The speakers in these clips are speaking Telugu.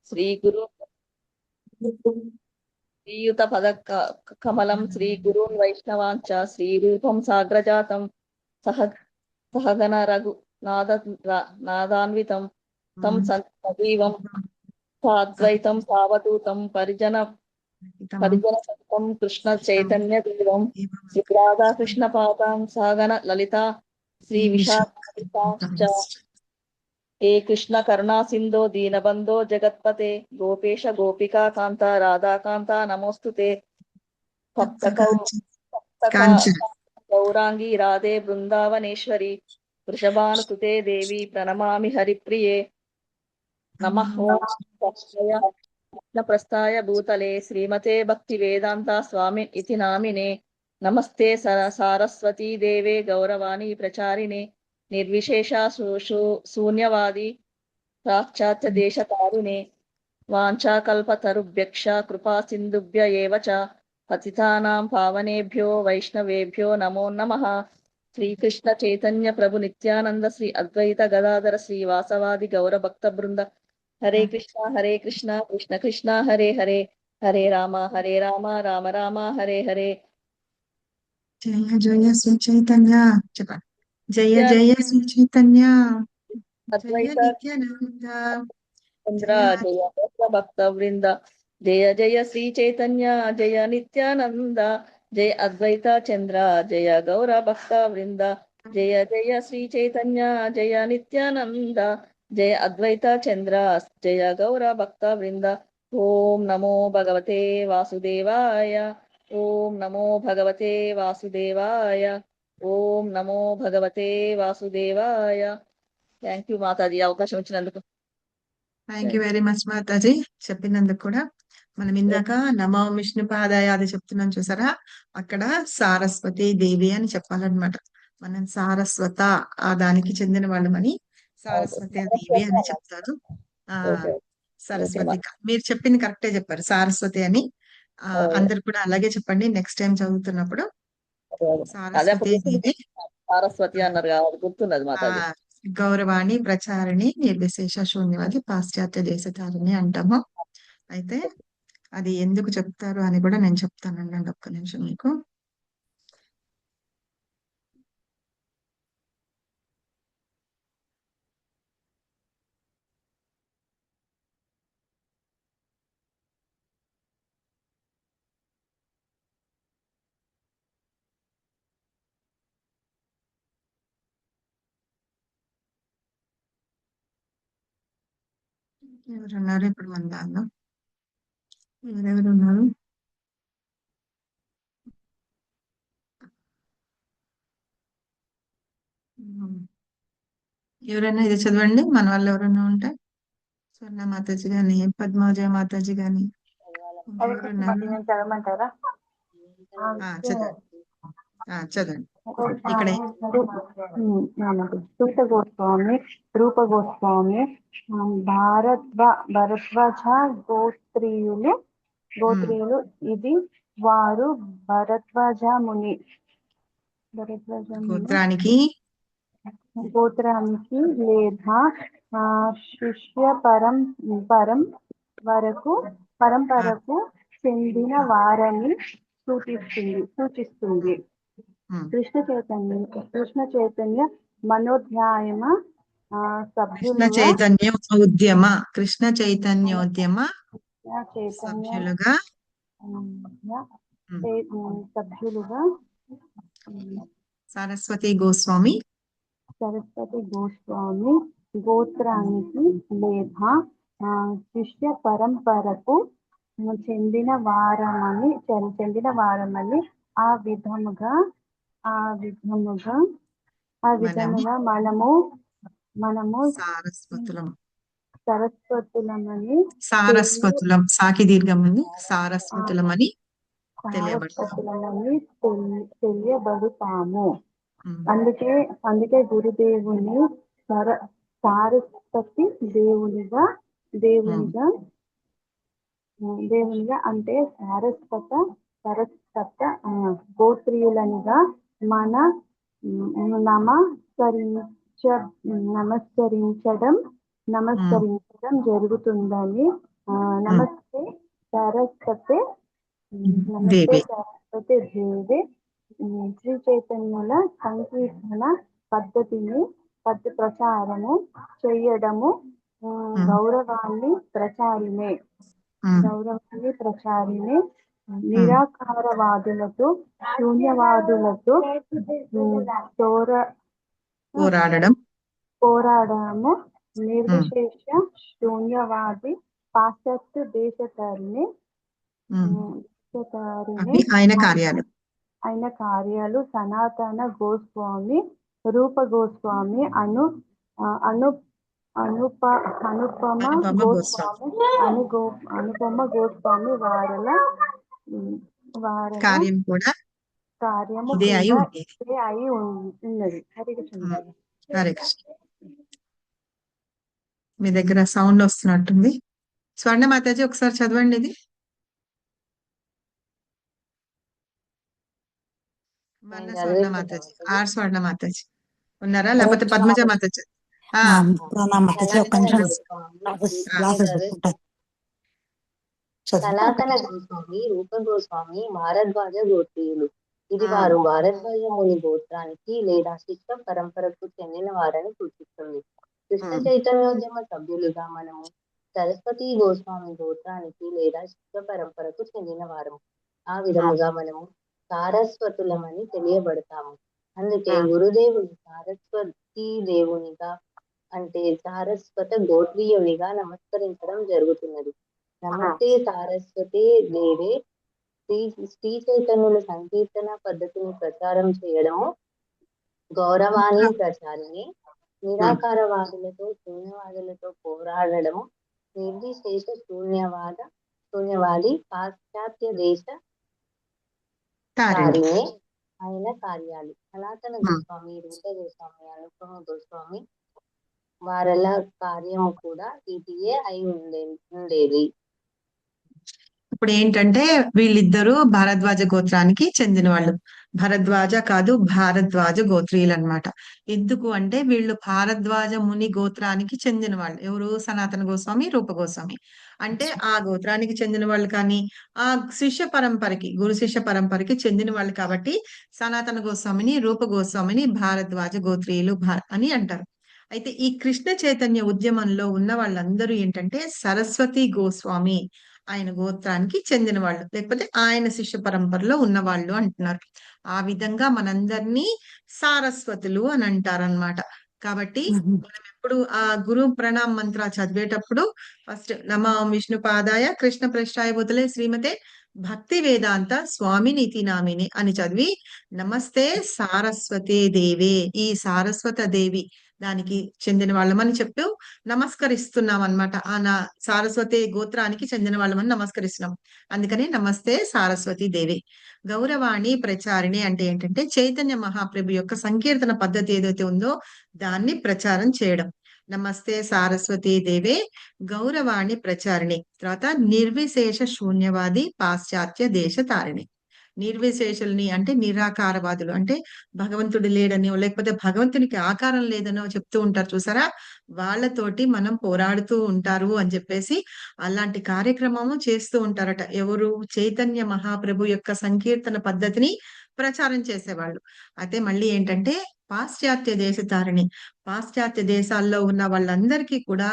శ్రీ గురు శ్రీయుత పద కమలం శ్రీ గురూన్ వైష్ణవాంచ శ్రీ రూపం సాగ్రజాతం సహ సహగణ రఘు నాదాన్వితం తం సజీవం సాద్వైతం సావధూతం పరిజన సహితం కృష్ణ చైతన్య దేవం శ్రీ రాధా కృష్ణ పాదాం సాగన లలిత శ్రీ విశాఖ हे कृष्ण करुणा सिंधो दीनबंधो जगत्पते गोपेश गोपिका कांता राधा कांता नमोस्तुते गौरांगी राधे वृंदावनेश्वरी वृषभानुसुते देवी प्रणमामि हरिप्रिये नमः कृष्ण प्रस्थाय भूतले श्रीमते भक्ति वेदांता स्वामी इति नामिने नमस्ते सारस्वती देवे गौरवाणी प्रचारिणे निर्विशेषा शून्यवादी पाश्चात्य देशतारिणे वाञ्छाकल्पतरुभ्यक्ष कृपा सिन्धुभ्य एव च पतितानां पावनेभ्यो वैष्णवेभ्यो नमो नमः। श्रीकृष्ण चैतन्य प्रभु नित्यानंद श्री अद्वैत गदाधर श्रीवासवादि गौर भक्त वृंद हरे कृष्णा कृष्ण कृष्ण हरे हरे हरे राम राम राम हरे हरे। जय जय श्री चैतन्य जय जय श्री चैतन्य जय नित्यानंद चंद्र जय भक्त वृंद जय जय श्री चैतन्य जय नित्यानंद जय अद्वैत चंद्र जय गौर भक्त वृंद जय जय श्री चैतन्य जय नित्यानंद जय अद्वैत चंद्र जय गौर भक्त वृंद। ओम नमो भगवते वासुदेवाय ओम नमो भगवते वासुदेवाय ओम नमो भगवते वासुदेवाय। థ్యాంక్ యూ మాతాజీ అవకాశం ఇచ్చినందుకు. Thank you very much Mataji చెప్పినందుకు కూడా. మనం ఇందాక నమో విష్ణు పాదాయ అది చెప్తున్నాం చూసారా, అక్కడ సారస్వతి దేవి అని చెప్పాలన్నమాట. మనం సారస్వత ఆ దానికి చెందిన వాళ్ళమని సారస్వతి దేవి అని చెప్తారు. సరస్వతి మీరు చెప్పింది కరెక్టే చెప్పారు, సారస్వతి అని. అందరు కూడా అలాగే చెప్పండి నెక్స్ట్ టైం చదువుతున్నప్పుడు. సారస్వతి దేవి సారస్వతి అన్నారు గుర్తున్నది మాతాజీ. గౌరవాణి ప్రచారిణి నిర్విశేష శూన్యవాది పాశ్చాత్య దేశతారిణి అంటాము. అయితే అది ఎందుకు చెప్తారు అని కూడా నేను చెప్తానండి, ఒక్క నిమిషం మీకు. ఎవరున్నారు ఇప్పుడు మన దానిలో? ఎవరెవరు ఉన్నారు? ఎవరైనా ఇది చదవండి మన వాళ్ళు ఎవరైనా ఉంటే. స్వర్ణ మాతాజీ గాని, పద్మాజయ మాతాజీ గాని చదవమంటారా? చదవండి. ఇక్కడ సూత గోస్వామి, రూప గోస్వామి, భరద్వాజ గోత్రీయులు ఇది వారు భరద్వాజ ముని గోత్రానికి లేదా శిష్య పరంపరకు చెందిన వారని సూచిస్తుంది. కృష్ణ చైతన్య మనోధ్యాయమ సభ్యులుగా సరస్వతి గోస్వామి గోత్రానికి లేదా శిష్య పరంపరకు చెందిన వారమని ఆ విధముగా మనము సారస్వతులం సాకి దీర్ఘమని సారస్వతులమని తెలియబడుతాము. అందుకే గురుదేవుని సారస్వతి దేవునిగా అంటే సారస్వత గోత్రీయులనిగా నమస్కరించడం జరుగుతుందని నమస్తే సరస్వతి నమస్తే దేవి సరస్వతి దేవి శ్రీ చైతన్యుల సంకీర్తన పద్ధతిని ప్రచారము చేయడము గౌరవాన్ని ప్రచారిణే నిరాకారవాదులతో శూన్యవాదులతో పోరాడము నిర్విశేష శూన్యవాది పాశ్చాత్య దేశకారిణి ఆయన కార్యాలు సనాతన గోస్వామి రూప గోస్వామి అనుపమ గోస్వామి వారల కార్యము కూడా అయి ఉన్నది. హరే కృష్ణ. హరే కృష్ణ. మీ దగ్గర సౌండ్ వస్తున్నట్టుంది. స్వర్ణ మాతాజీ ఒకసారి చదవండి ఇది. స్వర్ణ మాతాజీ స్వర్ణ మాతాజీ ఉన్నారా? లేకపోతే పద్మజ మాతాజీ? సనాతన గోస్వామి రూప గోస్వామి భారద్వాజ గోత్రీయులు. ఇది వారు భారద్వాజ ముని గోత్రానికి లేదా శిష్య పరంపరకు చెందిన వారని సూచిస్తుంది. కృష్ణ చైతన్యోద్యమ సభ్యులుగా మనము సరస్వతి గోస్వామి గోత్రానికి లేదా శిష్య పరంపరకు చెందిన వారము. ఆ విధముగా మనము సారస్వతులమని తెలియబడతాము. అందుకే గురుదేవుడు సారస్వతి దేవునిగా అంటే సారస్వత గోత్రీయునిగా నమస్కరించడం జరుగుతున్నది. నమస్తే సారస్వతి దేవే శ్రీ చైతన్యుల సంకీర్తన పద్ధతిని ప్రచారం చేయడము గౌరవాన్ని ప్రచారిణి నిరాకారవాదులతో శూన్యవాదులతో పోరాడడము నిర్విశేష శూన్యవాది పాశ్చాత్య దేశ కారిణి అయిన కార్యాలు సనాతన గోస్వామి రూప గోస్వామి అనుపమ గోస్వామి వారల కార్యము కూడా ఇదియే అయి ఉండేది. ఇప్పుడు ఏంటంటే వీళ్ళిద్దరూ భారద్వాజ గోత్రానికి చెందిన వాళ్ళు. భరద్వాజ కాదు, భారద్వాజ గోత్రీయులు అన్నమాట. ఎందుకు అంటే వీళ్ళు భారద్వాజ ముని గోత్రానికి చెందిన వాళ్ళు. ఎవరు? సనాతన గోస్వామి, రూప గోస్వామి. అంటే ఆ గోత్రానికి చెందిన వాళ్ళు, కానీ ఆ శిష్య పరంపరకి, గురు శిష్య పరంపరకి చెందిన వాళ్ళు కాబట్టి సనాతన గోస్వామిని, రూప గోస్వామిని భారద్వాజ గోత్రీయులు అని అంటారు. అయితే ఈ కృష్ణ చైతన్య ఉద్యమంలో ఉన్న వాళ్ళందరూ ఏంటంటే సరస్వతి గోస్వామి ఆయన గోత్రానికి చెందిన వాళ్ళు, లేకపోతే ఆయన శిష్య పరంపరలో ఉన్నవాళ్ళు అంటున్నారు. ఆ విధంగా మనందరినీ సారస్వతులు అని అంటారనమాట. కాబట్టి మనం ఎప్పుడు ఆ గురు ప్రణామ్ మంత్ర చదివేటప్పుడు ఫస్ట్ నమో విష్ణుపాదాయ కృష్ణ ప్రేష్ఠాయ బుతలే శ్రీమతే భక్తి వేదాంత స్వామి నీతి నామిని అని చదివి నమస్తే సారస్వతే దేవే, ఈ సారస్వత దేవి దానికి చెందిన వాళ్ళమని చెప్పు నమస్కరిస్తున్నాం అనమాట. ఆ సారస్వతి గోత్రానికి చెందిన వాళ్ళమని నమస్కరిస్తున్నాం. అందుకని నమస్తే సారస్వతి దేవి. గౌరవాణి ప్రచారిణి అంటే ఏంటంటే చైతన్య మహాప్రభు యొక్క సంకీర్తన పద్ధతి ఏదైతే ఉందో దాన్ని ప్రచారం చేయడం. నమస్తే సారస్వతి దేవే గౌరవాణి ప్రచారిణి. తర్వాత నిర్విశేష శూన్యవాది పాశ్చాత్య దేశ తారిణి. నిర్విశేషుల్ని అంటే నిరాకారవాదులు, అంటే భగవంతుడు లేడనో లేకపోతే భగవంతునికి ఆకారం లేదనో చెప్తూ ఉంటారు చూసారా, వాళ్ళతోటి మనం పోరాడుతూ ఉంటారు అని చెప్పేసి అలాంటి కార్యక్రమము చేస్తూ ఉంటారట. ఎవరు? చైతన్య మహాప్రభు యొక్క సంకీర్తన పద్ధతిని ప్రచారం చేసేవాళ్ళు. అయితే మళ్ళీ ఏంటంటే పాశ్చాత్య దేశతారిణి, పాశ్చాత్య దేశాల్లో ఉన్న వాళ్ళందరికీ కూడా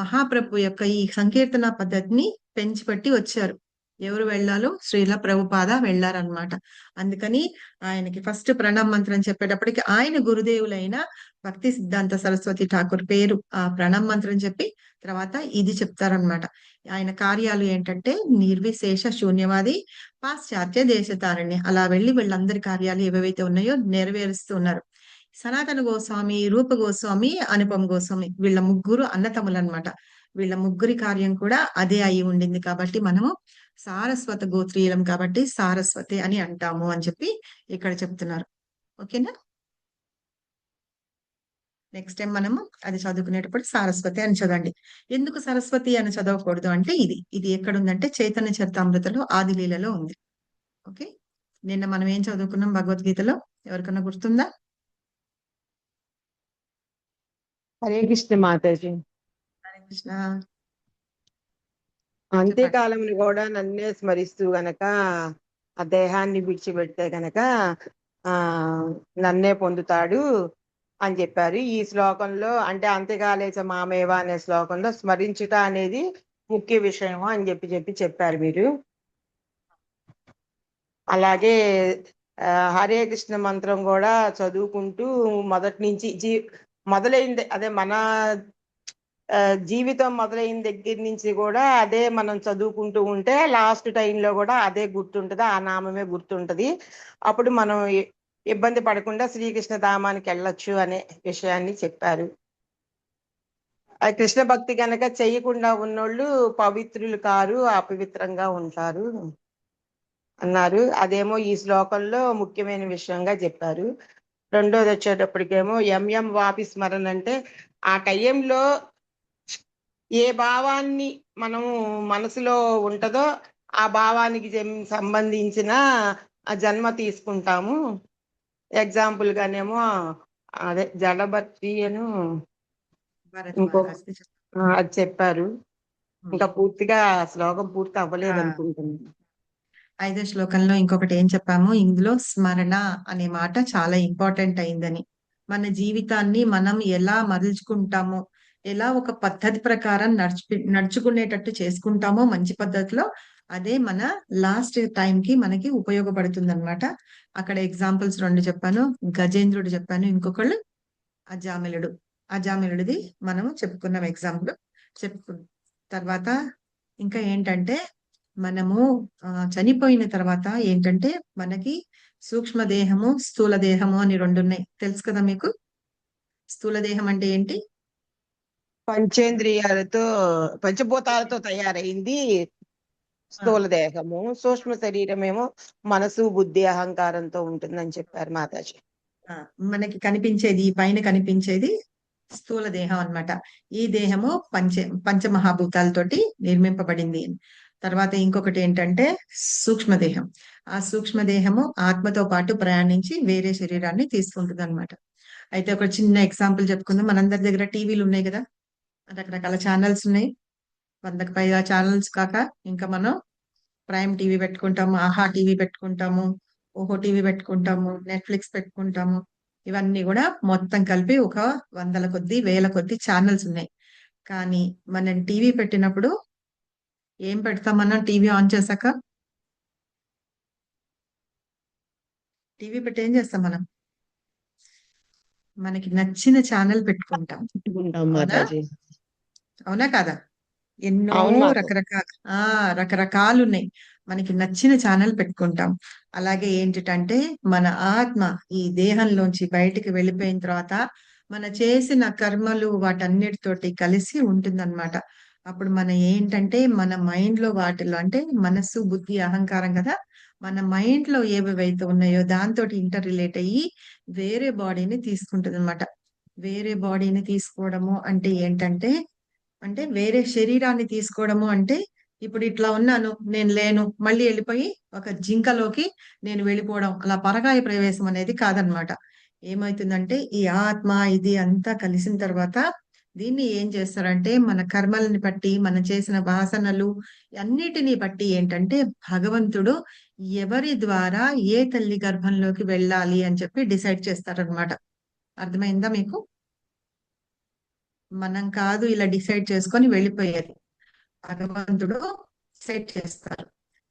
మహాప్రభు యొక్క ఈ సంకీర్తన పద్ధతిని పెంచిపట్టి వచ్చారు. ఎవరు వెళ్ళాలో? శ్రీల ప్రభుపాద వెళ్ళారనమాట. అందుకని ఆయనకి ఫస్ట్ ప్రణామ మంత్రం చెప్పేటప్పటికి ఆయన గురుదేవులైన భక్తి సిద్ధాంత సరస్వతి ఠాకూర్ పేరు ఆ ప్రణామ మంత్రం చెప్పి తర్వాత ఇది చెప్తారనమాట. ఆయన కార్యాలు ఏంటంటే నిర్విశేష శూన్యవాది పాశ్చాత్య దేశతారణ్య. అలా వెళ్ళి వీళ్ళందరి కార్యాలు ఏవైతే ఉన్నాయో నెరవేరుస్తూ ఉన్నారు. సనాతన గోస్వామి, రూప గోస్వామి, అనుపమ గోస్వామి వీళ్ళ ముగ్గురు అన్నతమ్ములు అనమాట. వీళ్ళ ముగ్గురి కార్యం కూడా అదే అయి ఉండింది. కాబట్టి మనము సారస్వత గోత్రీయులం కాబట్టి సారస్వతి అని అంటాము అని చెప్పి ఇక్కడ చెప్తున్నారు. ఓకేనా? నెక్స్ట్ టైం మనము అది చదువుకునేటప్పుడు సారస్వతి అని చదవండి. ఎందుకు సరస్వతి అని చదవకూడదు అంటే ఇది ఎక్కడుందంటే చైతన్య చరితామృతలో ఆదిలీలలో ఉంది. ఓకే, నిన్న మనం ఏం చదువుకున్నాం భగవద్గీతలో? ఎవరికన్నా గుర్తుందా? హరే కృష్ణ మాతాజీ. హరే కృష్ణ. అంత్యకాలంలో కూడా నన్నే స్మరిస్తూ గనక ఆ దేహాన్ని విడిచిపెడితే గనక ఆ నన్నే పొందుతాడు అని చెప్పారు. ఈ శ్లోకంలో అంటే అంత్యకాలేచ మామేవ అనే శ్లోకంలో స్మరించుట అనేది ముఖ్య విషయం అని చెప్పారు మీరు. అలాగే హరే కృష్ణ మంత్రం కూడా చదువుకుంటూ మొదటి నుంచి మొదలైంది అదే మన జీవితం మొదలైన దగ్గర నుంచి కూడా అదే మనం చదువుకుంటూ ఉంటే లాస్ట్ టైంలో కూడా అదే గుర్తుంటది, ఆ నామమే గుర్తుంటది. అప్పుడు మనం ఇబ్బంది పడకుండా శ్రీకృష్ణ ధామానికి వెళ్ళొచ్చు అనే విషయాన్ని చెప్పారు. ఆ కృష్ణ భక్తి కనుక చేయకుండా ఉన్నోళ్ళు పవిత్రులు కారు, అపవిత్రంగా ఉంటారు అన్నారు. అదేమో ఈ శ్లోకంలో ముఖ్యమైన విషయంగా చెప్పారు. రెండోది వచ్చేటప్పటికేమో ఎంఎం వాపి స్మరణ అంటే ఆ టైంలో ఏ భావాన్ని మనం మనసులో ఉంటుందో ఆ భావానికి సంబంధించిన ఆ జన్మ తీసుకుంటాము. ఎగ్జాంపుల్ గానేమో అదే జడభర్తి అను ఇంకో అది చెప్పారు. ఇంకా పూర్తిగా శ్లోకం పూర్తి అవ్వలేదు అనుకుంటున్నాను. 5వ శ్లోకంలో ఇంకొకటి ఏం చెప్పాము, ఇందులో స్మరణ అనే మాట చాలా ఇంపార్టెంట్ అయిందని. మన జీవితాన్ని మనం ఎలా మరల్చుకుంటామో, ఎలా ఒక పద్ధతి ప్రకారం నడుచుకునేటట్టు చేసుకుంటామో మంచి పద్ధతిలో, అదే మన లాస్ట్ టైం కి మనకి ఉపయోగపడుతుంది అనమాట. అక్కడ ఎగ్జాంపుల్స్ 2 చెప్పాను. గజేంద్రుడు చెప్పాను, ఇంకొకళ్ళు అజామిలుడిది మనము చెప్పుకున్నాం ఎగ్జాంపుల్. తర్వాత ఇంకా ఏంటంటే మనము చనిపోయిన తర్వాత ఏంటంటే మనకి సూక్ష్మ దేహము, స్థూల దేహము అని 2 ఉన్నాయి. తెలుసు కదా మీకు? స్థూల దేహం అంటే ఏంటి? పంచేంద్రియాలతో పంచభూతాలతో తయారైంది స్థూల దేహము. సూక్ష్మ శరీరం ఏమో మనసు, బుద్ధి, అహంకారంతో ఉంటుందని చెప్పారు మాతాజీ. మనకి కనిపించేది, పైన కనిపించేది స్థూల దేహం అన్నమాట. ఈ దేహము పంచమహాభూతాలతోటి నిర్మింపబడింది. తర్వాత ఇంకొకటి ఏంటంటే సూక్ష్మదేహం. ఆ సూక్ష్మదేహము ఆత్మతో పాటు ప్రయాణించి వేరే శరీరాన్ని తీసుకుంటుంది అనమాట. అయితే ఒక చిన్న ఎగ్జాంపుల్ చెప్పుకుందాం. మనందరి దగ్గర టీవీలు ఉన్నాయి కదా, రకరకాల ఛానల్స్ ఉన్నాయి. 100కి పైగా ఛానల్స్ కాక ఇంకా మనం ప్రైమ్ టీవీ పెట్టుకుంటాము, ఆహా టీవీ పెట్టుకుంటాము, ఓహో టీవీ పెట్టుకుంటాము, నెట్ఫ్లిక్స్ పెట్టుకుంటాము. ఇవన్నీ కూడా మొత్తం కలిపి ఒక 100ల కొద్ది, 1000 కొద్ది ఛానల్స్ ఉన్నాయి. కానీ మనం టీవీ పెట్టినప్పుడు ఏం పెడతామన్నా, టీవీ ఆన్ చేశాక టీవీ పెట్టి ఏం చేస్తాం మనం? మనకి నచ్చిన ఛానల్ పెట్టుకుంటాం. అవునా కాదా? ఎన్నో రకరకాలు ఉన్నాయి. మనకి నచ్చిన ఛానల్ పెట్టుకుంటాం. అలాగే ఏంటంటే మన ఆత్మ ఈ దేహంలోంచి బయటికి వెళ్ళిపోయిన తర్వాత మన చేసిన కర్మలు వాటన్నిటితోటి కలిసి ఉంటుందన్నమాట. అప్పుడు మన ఏంటంటే మన మైండ్ లో వాటిలో అంటే మనస్సు, బుద్ధి, అహంకారం కదా, మన మైండ్ లో ఏవేవైతే ఉన్నాయో దాంతో ఇంటర్ రిలేట్ అయ్యి వేరే బాడీని తీసుకుంటుంది అనమాట. వేరే బాడీని తీసుకోవడము అంటే ఏంటంటే, అంటే వేరే శరీరాన్ని తీసుకోవడము అంటే ఇప్పుడు ఇట్లా ఉన్నాను, నేను లేను, మళ్ళీ వెళ్ళిపోయి ఒక జింకలోకి నేను వెళ్ళిపోవడం, అలా పరకాయ ప్రవేశం అనేది కాదనమాట. ఏమవుతుందంటే ఈ ఆత్మ ఇది అంతా కలిసిన తర్వాత దీన్ని ఏం చేస్తారంటే మన కర్మలని బట్టి, మనం చేసిన వాసనలు అన్నిటినీ బట్టి ఏంటంటే భగవంతుడు ఎవరి ద్వారా ఏ తల్లి గర్భంలోకి వెళ్ళాలి అని చెప్పి డిసైడ్ చేస్తారనమాట. అర్థమైందా మీకు? మనం కాదు ఇలా డిసైడ్ చేసుకొని వెళ్ళిపోయేది, భగవంతుడు డిసైడ్ చేస్తారు.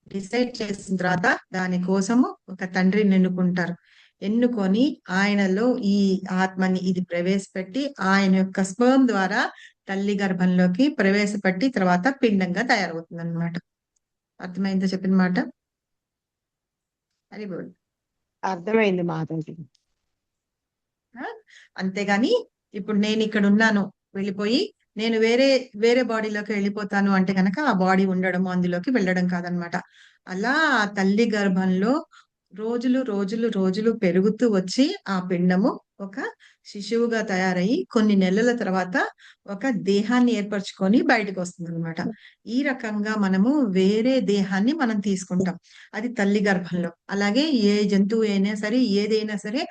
డిసైడ్ చేసిన తర్వాత దానికోసము ఒక తండ్రిని ఎన్నుకొని ఆయనలో ఈ ఆత్మని ఇది ప్రవేశపెట్టి ఆయన యొక్క స్పర్మ్ ద్వారా తల్లి గర్భంలోకి ప్రవేశపెట్టి తర్వాత పిండంగా తయారవుతుంది అనమాట. అర్థమైందో చెప్పిన మాట? వెరీ గుడ్, అర్థమైంది మాతాజీ. అంతేగాని ఇప్పుడు నేను ఇక్కడ ఉన్నాను, వెళ్ళిపోయి నేను వేరే బాడీలోకి వెళ్ళిపోతాను అంటే కనుక ఆ బాడీ ఉండడము, అందులోకి వెళ్ళడం కాదనమాట. అలా ఆ తల్లి గర్భంలో రోజులు రోజులు రోజులు పెరుగుతూ వచ్చి ఆ పిండము ఒక శిశువుగా తయారయ్యి కొన్ని నెలల తర్వాత ఒక దేహాన్ని ఏర్పరచుకొని బయటకు వస్తుంది అనమాట. ఈ రకంగా మనము వేరే దేహాన్ని మనం తీసుకుంటాం, అది తల్లి గర్భంలో. అలాగే ఏ జంతువు అయినా సరే, ఏదైనా సరే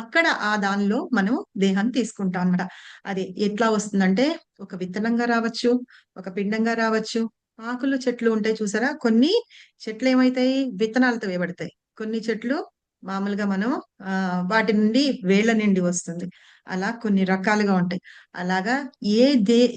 అక్కడ ఆ దానిలో మనము దేహాన్ని తీసుకుంటాం అనమాట. అది ఎట్లా వస్తుందంటే ఒక విత్తనంగా రావచ్చు, ఒక పిండంగా రావచ్చు, ఆకులు చెట్లు ఉంటాయి చూసారా, కొన్ని చెట్లు ఏమైతాయి విత్తనాలతో వేయబడతాయి, కొన్ని చెట్లు మామూలుగా మనం వాటి నుండి వేళ్ళ నుండి వస్తుంది. అలా కొన్ని రకాలుగా ఉంటాయి. అలాగా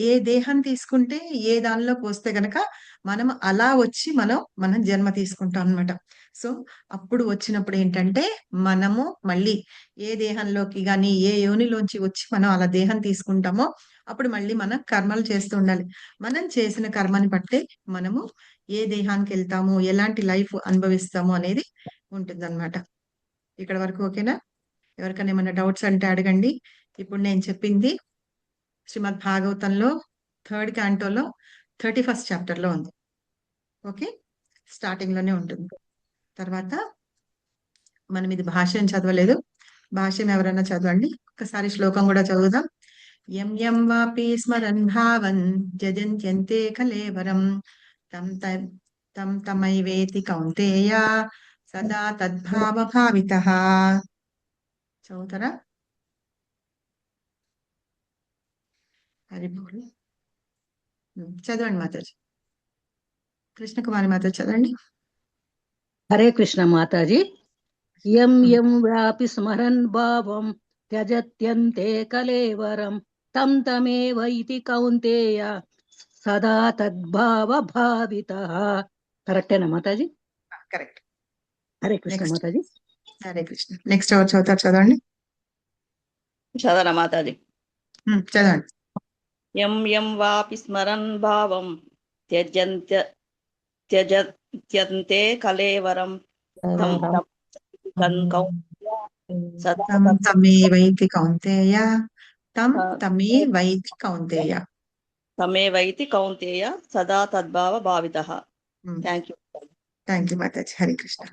ఏ దేహం తీసుకుంటే ఏ దానిలోకి వస్తే గనక మనం అలా వచ్చి మనం జన్మ తీసుకుంటాం అన్నమాట. సో అప్పుడు వచ్చినప్పుడు ఏంటంటే మనము మళ్ళీ ఏ దేహంలోకి గాని ఏ యోనిలోంచి వచ్చి మనం అలా దేహం తీసుకుంటామో అప్పుడు మళ్ళీ మనం కర్మలు చేస్తూ ఉండాలి. మనం చేసిన కర్మని బట్టే మనము ఏ దేహానికి వెళ్తాము, ఎలాంటి లైఫ్ అనుభవిస్తాము అనేది ఉంటుందన్నమాట. ఇక్కడ వరకు ఓకేనా? ఎవరికైనా ఏమైనా డౌట్స్ అంటే అడగండి. ఇప్పుడు నేను చెప్పింది శ్రీమద్ భాగవతంలో 3rd cantoలో 31st chapterలో ఉంది. ఓకే, స్టార్టింగ్ లోనే ఉంటుంది. తర్వాత మనం ఇది భాష్యం చదవలేదు, భాష్యం ఎవరైనా చదవండి. ఒకసారి శ్లోకం కూడా చదువుదాం. యం యం వాపి స్మరన్ భావన్ జజంత్యంతే కలేవరం తం తమైవేతి కౌంతేయ సదా తద్భావ భావితః. చదువుతారా? హరి బోల్. చదవండి మాతాజీ. కృష్ణకుమారి మాతాజీ చదవండి. హరే కృష్ణ మాతాజీ. యం యం వ్యాపి స్మరన్ భావం త్యజత్యంతే కలేవరం తం తమేవైతి కౌంతేయ సదా తద్భావ భావితః. కరెక్టేనా Mataji? Correct. Hare Krishna next. Mataji. Hare Krishna. Next ఎవరు చదువుతారు? చదవండి. చదవనా మాతాజీ? చదవండి. యం యం వాపి స్మరన్ భావం త్యజత్యంతే కలేవరం తం సదా తం తమేవైతి కౌంతేయ తం తమేవైతి కౌంతేయ. తమేవైతి కౌంతేయ సదా తద్భావ భావితః. Thank you. థ్యాంక్ యూ మాతాజీ. హరే కృష్ణ.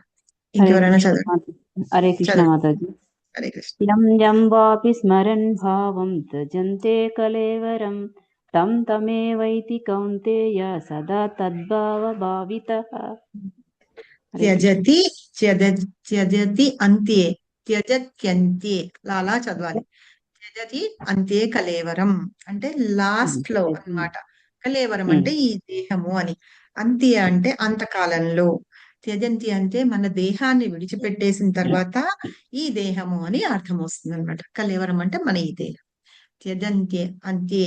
ఇంకెవరైనా చదవండి. హరే కృష్ణ చదవండి. మాతాజీ. హరే కృష్ణ. యం యం వాపి స్మరన్ భావం త్యజంతే కలేవరం తం తమేవైతి కౌంతేయ సదా తద్భావ భావితః. త్యజతి త్యజతి అంత్యే త్యజత్యంత్యే లాలా చదవాలి. త్యజతి అంత్యే కలేవరం అంటే లాస్ట్ లో అన్నమాట. కలేవరం అంటే ఈ దేహము అని, అంత్య అంటే అంతకాలంలో, త్యజంతి అంటే మన దేహాన్ని విడిచిపెట్టేసిన తర్వాత ఈ దేహము అని అర్థం వస్తుంది అనమాట. కలేవరం అంటే మన ఈ దేహం. త్యజంత్యే అంత్యే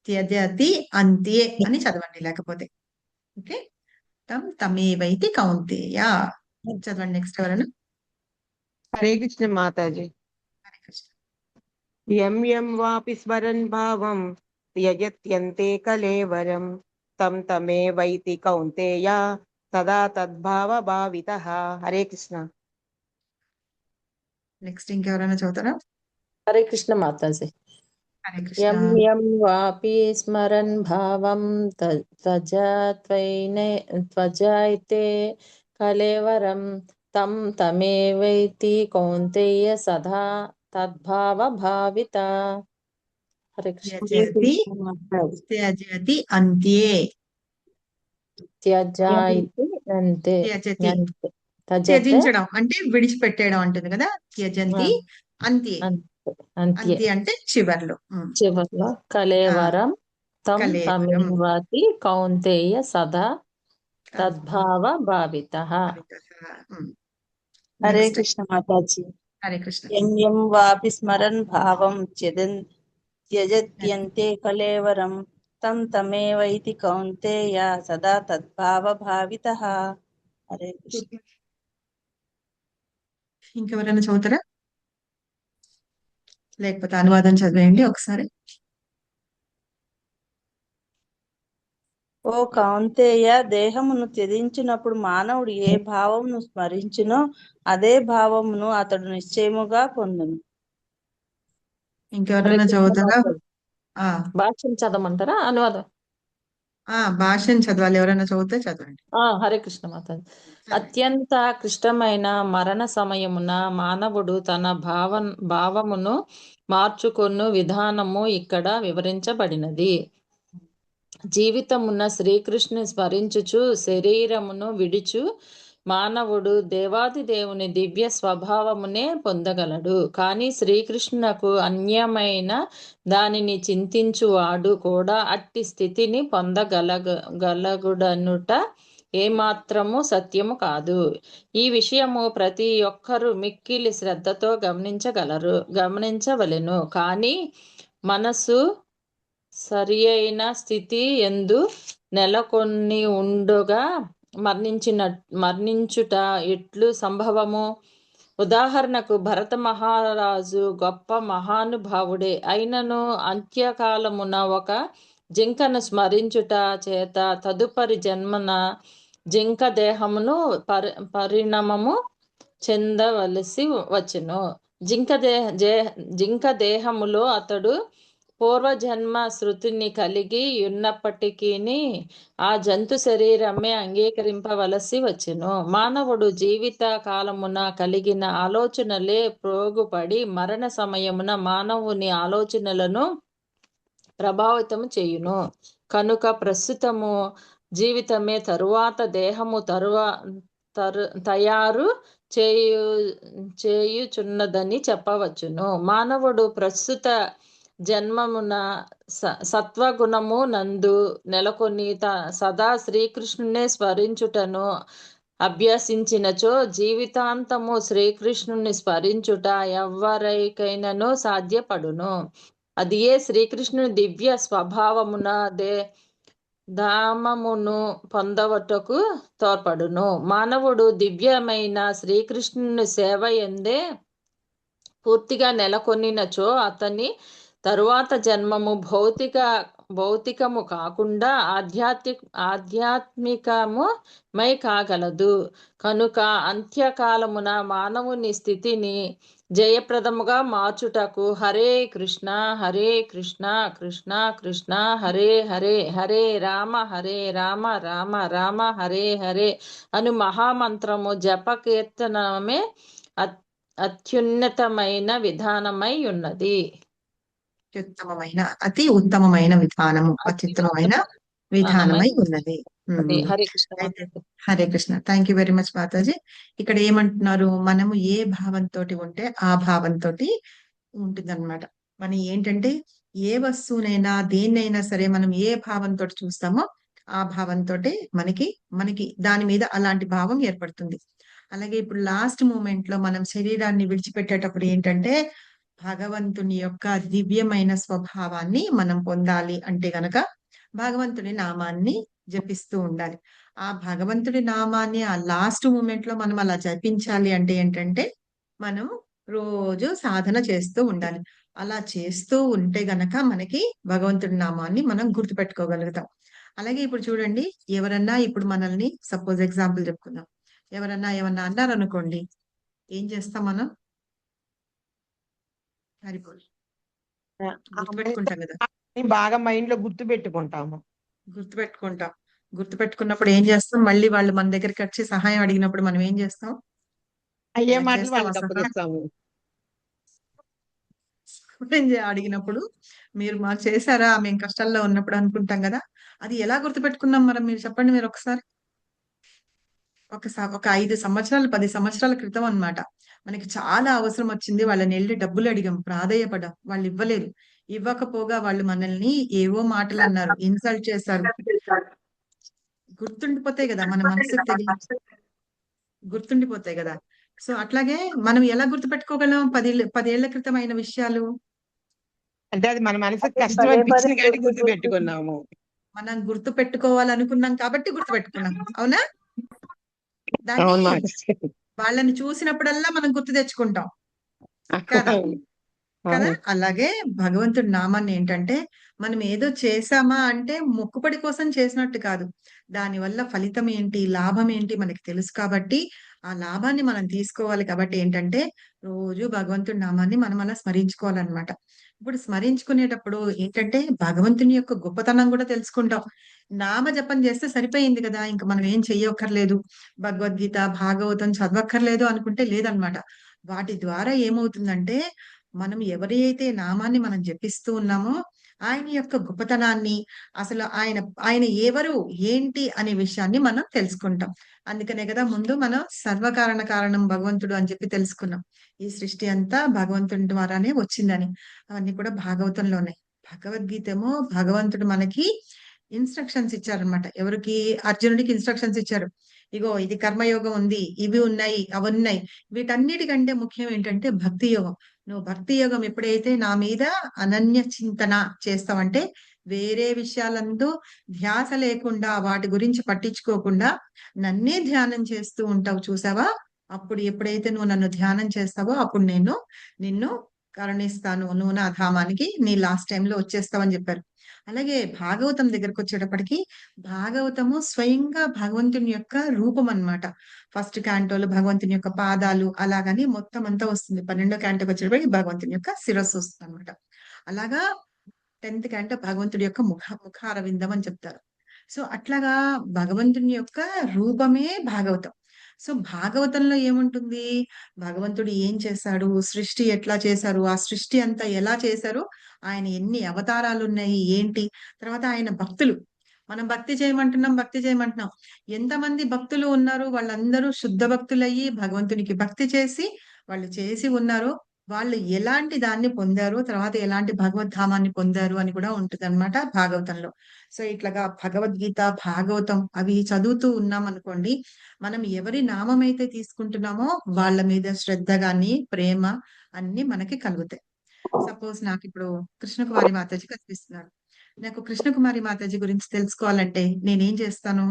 త్యజతి అంత్యే అని చదవండి లేకపోతే. ఓకే, తం తమేవైతి కౌంతేయ. చదవండి. నెక్స్ట్ ఎవరైనా? హరే కృష్ణ మాతాజీ. హరే కృష్ణ. యం యం వాపి స్మరన్ భావం త్యజత్యంతే కలేవరం తం తమేవైతి కౌంతేయ సదా తద్భావ భావితః. హరే కృష్ణ. నెక్స్ట్ ఇంకెవరైనా చదువుతారా? హరే కృష్ణ మాతాజీ. హరే యం కృష్ణ. యం వాపి స్మరన్ భావం త్వజైతే కలేవరం తం తమేవైతి కౌంతేయ సదా తద్భావ భావిత. హరే కృష్ణ. త్యజతి త్యజతి అంత్యే. త్యజైతే అంతే త్యజతి త్యజతే త్యజించడం అంటే విడిచిపెట్టేయడం అంటుంది కదా. త్యజంతి అంత్యే. అంత్యే అంత్య అంటే చివర్లో. చివర్లో కలేవరం తం కలేవరం. తమేవతి కౌంతేయ సదా తద్భావ భావిత. హరే నెక్స్ట్. కృష్ణ మాతాజీ. హరే కృష్ణ. యం యం వాపి స్మరన్ భావం త్యజత్యంతే కలేవరం తం తమేవైతి కౌంతేయ సదా తద్భావ భావితః. హరే కృష్ణ. ఇంకెవరైనా చదువుతారా? లేకపోతే అనువాదం చదివేయండి ఒకసారి. ఓ కౌంతేయ, దేహమును త్యజించినప్పుడు మానవుడు ఏ భావమును స్మరించునో అదే భావమును అతడు నిశ్చయముగా పొందును. ఇంకెవరైనా చదువుతారా? భాష్యం చదవమంటారా? అనువాదం భాష్యం చదవాలి. ఎవరైనా చదివితే చదవండి. హరే కృష్ణ మాతాజీ. అత్యంత క్లిష్టమైన మరణ సమయమున మానవుడు తన భావమును మార్చుకొను విధానము ఇక్కడ వివరించబడినది. జీవితమున్న శ్రీకృష్ణుని స్మరించుచు శరీరమును విడుచు మానవుడు దేవాది దేవుని దివ్య స్వభావమునే పొందగలడు. కానీ శ్రీకృష్ణునకు అన్యమైన దానిని చింతించువాడు కూడా అట్టి స్థితిని పొందగలగుడనుట ఏమాత్రము సత్యము కాదు. ఈ విషయము ప్రతి ఒక్కరూ మిక్కిలి శ్రద్ధతో గమనించవలెను. కానీ మనసు సరి అయిన స్థితి యందు నెలకొని ఉండుగా మరణించుట ఎట్లు సంభవము? ఉదాహరణకు భరత మహారాజు గొప్ప మహానుభావుడే అయినను అంత్యకాలమున ఒక జింకను స్మరించుట చేత తదుపరి జన్మన జింక దేహమును పరిణామము చెందవలసి వచ్చెను. జింక దేహములో అతడు పూర్వజన్మ శృతిని కలిగి ఉన్నప్పటికీ ఆ జంతు శరీరమే అంగీకరింపవలసి వచ్చెను. మానవుడు జీవిత కాలమున కలిగిన ఆలోచనలే ప్రోగుపడి మరణ సమయమున మానవుని ఆలోచనలను ప్రభావితము చేయును. కనుక ప్రస్తుతము జీవితమే తరువాత దేహము తయారు చేయుచున్నదని చెప్పవచ్చును. మానవుడు ప్రస్తుత జన్మమున సత్వగుణము నందు నెలకొని సదా శ్రీకృష్ణునే స్మరించుటను అభ్యసించినచో జీవితాంతము శ్రీకృష్ణుని స్మరించుట ఎవరికైనాను సాధ్యపడును. అదియే శ్రీకృష్ణుని దివ్య స్వభావమున ధామమును పొందవటకు తోడ్పడును. మానవుడు దివ్యమైన శ్రీకృష్ణుని సేవ యందే పూర్తిగా నెలకొనినచో అతని తరువాత జన్మము భౌతికము కాకుండా ఆధ్యాత్మికము మై కాగలదు. కనుక అంత్యకాలమున మానవుని స్థితిని జయప్రదముగా మార్చుటకు హరే కృష్ణ కృష్ణ కృష్ణ హరే హరే హరే రామ రామ రామ హరే హరే అను మహామంత్రము జప కీర్తనమే అత్యున్నతమైన విధానమై ఉన్నది. అతి ఉత్తమమైన విధానము, అత్యుత్తమమైన విధానమై ఉన్నది. Hare Krishna. Hare Krishna. Thank you very much Mataji. ఇక్కడ ఏమంటున్నారు, మనము ఏ భావంతో ఉంటే ఆ భావంతో ఉంటుంది అనమాట. మనం ఏంటంటే ఏ వస్తువునైనా దేన్నైనా సరే మనం ఏ భావంతో చూస్తామో ఆ భావంతో మనకి దాని మీద అలాంటి భావం ఏర్పడుతుంది. అలాగే ఇప్పుడు లాస్ట్ మూమెంట్ లో మనం శరీరాన్ని విడిచిపెట్టేటప్పుడు ఏంటంటే భగవంతుని యొక్క దివ్యమైన స్వభావాన్ని మనం పొందాలి అంటే గనక భగవంతుడి నామాన్ని జపిస్తూ ఉండాలి. ఆ భగవంతుడి నామాన్ని ఆ లాస్ట్ మూమెంట్ లో మనం అలా జపించాలి అంటే ఏంటంటే మనం రోజు సాధన చేస్తూ ఉండాలి. అలా చేస్తూ ఉంటే గనక మనకి భగవంతుడి నామాన్ని మనం గుర్తుపెట్టుకోగలుగుతాం. అలాగే ఇప్పుడు చూడండి, ఎవరన్నా ఇప్పుడు మనల్ని సపోజ్ ఎగ్జాంపుల్ చెప్పుకుందాం, ఎవరన్నా ఏమన్నా అన్నారు అనుకోండి, ఏం చేస్తాం మనం? గుర్తుపెట్టుకుంటాం కదా, బాగా మైండ్ లో గుర్తుపెట్టుకున్నప్పుడు ఏం చేస్తాం? మళ్ళీ వాళ్ళు మన దగ్గరికి వచ్చి సహాయం అడిగినప్పుడు మనం ఏం చేస్తాం? అయ్యే మాటలు వాళ్ళకి అప్పగిస్తాము. అడిగినప్పుడు మీరు మాకు చేశారా, మేము కష్టాల్లో ఉన్నప్పుడు అనుకుంటాం కదా. అది ఎలా గుర్తుపెట్టుకున్నాం మనం? మీరు చెప్పండి. మీరు ఒకసారి ఒక 5 సంవత్సరాలు 10 సంవత్సరాల క్రితం అన్నమాట, మనకి చాలా అవసరం వచ్చింది. వాళ్ళని వెళ్ళి డబ్బులు అడిగాం, ప్రాధేయపడ్డాం. వాళ్ళు ఇవ్వలేదు. ఇవ్వకపోగా వాళ్ళు మనల్ని ఏవో మాటలు అన్నారు, ఇన్సల్ట్ చేశారు. గుర్తుండిపోతాయి కదా, మన మనసుకు తగిలి గుర్తుండిపోతాయి కదా. సో అట్లాగే మనం ఎలా గుర్తుపెట్టుకోగలం 10 ఏళ్ల క్రితం అయిన విషయాలు? అంటే అది మన మనసుకు కష్టం అనిపించింది కాబట్టి గుర్తు పెట్టుకున్నాము. మనం గుర్తు పెట్టుకోవాలనుకున్నాం కాబట్టి గుర్తు పెట్టుకున్నాం. అవునా? దాన్ని వాళ్ళని చూసినప్పుడల్లా మనం గుర్తు తెచ్చుకుంటాం కదా. అలాగే భగవంతుడి నామాన్ని ఏంటంటే మనం ఏదో చేసామా అంటే మొక్కుబడి కోసం చేసినట్టు కాదు. దానివల్ల ఫలితం ఏంటి, లాభం ఏంటి మనకి తెలుసు కాబట్టి ఆ లాభాన్ని మనం తీసుకోవాలి. కాబట్టి ఏంటంటే రోజు భగవంతుడి నామాన్ని మనం అలా స్మరించుకోవాలన్నమాట. ఇప్పుడు స్మరించుకునేటప్పుడు ఏంటంటే భగవంతుని యొక్క గొప్పతనం కూడా తెలుసుకుంటాం. నామ జపం చేస్తే సరిపోయింది కదా, ఇంకా మనం ఏం చెయ్యక్కర్లేదు, భగవద్గీత భాగవతం చదవక్కర్లేదు అనుకుంటే లేదనమాట. వాటి ద్వారా ఏమవుతుందంటే మనం ఎవరైతే నామాన్ని మనం జపిస్తూ ఉన్నామో ఆయన యొక్క గొప్పతనాన్ని, అసలు ఆయన ఆయన ఎవరు, ఏంటి అనే విషయాన్ని మనం తెలుసుకుంటాం. అందుకనే కదా ముందు మనం సర్వకారణ కారణం భగవంతుడు అని చెప్పి తెలుసుకున్నాం. ఈ సృష్టి అంతా భగవంతుడి ద్వారానే వచ్చిందని. అవన్నీ కూడా భాగవతంలోనే. భగవద్గీతేమో భగవంతుడు మనకి ఇన్స్ట్రక్షన్స్ ఇచ్చారనమాట. ఎవరికి? అర్జునుడికి ఇన్స్ట్రక్షన్స్ ఇచ్చారు. ఇగో ఇది కర్మయోగం ఉంది, ఇవి ఉన్నాయి, అవి ఉన్నాయి. వీటన్నిటికంటే ముఖ్యం ఏంటంటే భక్తి యోగం. నువ్వు భక్తి యోగం ఎప్పుడైతే నా మీద అనన్య చింతన చేస్తావంటే, వేరే విషయాలందు ధ్యాస లేకుండా, వాటి గురించి పట్టించుకోకుండా నన్నే ధ్యానం చేస్తూ ఉంటావు చూసావా? అప్పుడు ఎప్పుడైతే నువ్వు నన్ను ధ్యానం చేస్తావో అప్పుడు నేను నిన్ను కరుణిస్తాను. నువ్వు నా ధామానికి నీ లాస్ట్ టైంలో వచ్చేస్తావని చెప్పారు. అలాగే భాగవతం దగ్గరకు వచ్చేటప్పటికి, భాగవతము స్వయంగా భగవంతుని యొక్క రూపం అన్నమాట. ఫస్ట్ క్యాంటోలో భగవంతుని యొక్క పాదాలు, అలాగని మొత్తం అంతా వస్తుంది. 12వ క్యాంటోకి వచ్చేటప్పటికి భగవంతుని యొక్క శిరస్సు వస్తుంది అనమాట. అలాగా 10th క్యాంటో భగవంతుడి యొక్క ముఖారవిందం అని చెప్తారు. సో అట్లాగా భగవంతుని యొక్క రూపమే భాగవతం. సో భాగవతంలో ఏముంటుంది? భగవంతుడు ఏం చేశాడు, సృష్టి ఎట్లా చేశారు, ఆ సృష్టి అంతా ఎలా చేశారు, ఆయన ఎన్ని అవతారాలు ఉన్నాయి, ఏంటి, తర్వాత ఆయన భక్తులు. మనం భక్తి చేయమంటున్నాం. ఎంతమంది భక్తులు ఉన్నారు? వాళ్ళందరూ శుద్ధ భక్తులయ్యి భగవంతునికి భక్తి చేసి వాళ్ళు చేసి ఉన్నారు. వాళ్ళు ఎలాంటి దాన్ని పొందారు, తర్వాత ఎలాంటి భగవద్ధామాన్ని పొందారు అని కూడా ఉంటుంది అనమాట భాగవతంలో. సో ఇట్లాగా భగవద్గీత, భాగవతం అవి చదువుతూ ఉన్నాం అనుకోండి, మనం ఎవరి నామం అయితే తీసుకుంటున్నామో వాళ్ళ మీద శ్రద్ధ గాని, ప్రేమ అన్ని మనకి కలుగుతాయి. సపోజ్ నాకు ఇప్పుడు కృష్ణకుమారి మాతాజీ కనిపిస్తున్నారు. నాకు కృష్ణకుమారి మాతాజీ గురించి తెలుసుకోవాలంటే నేనేం చేస్తాను?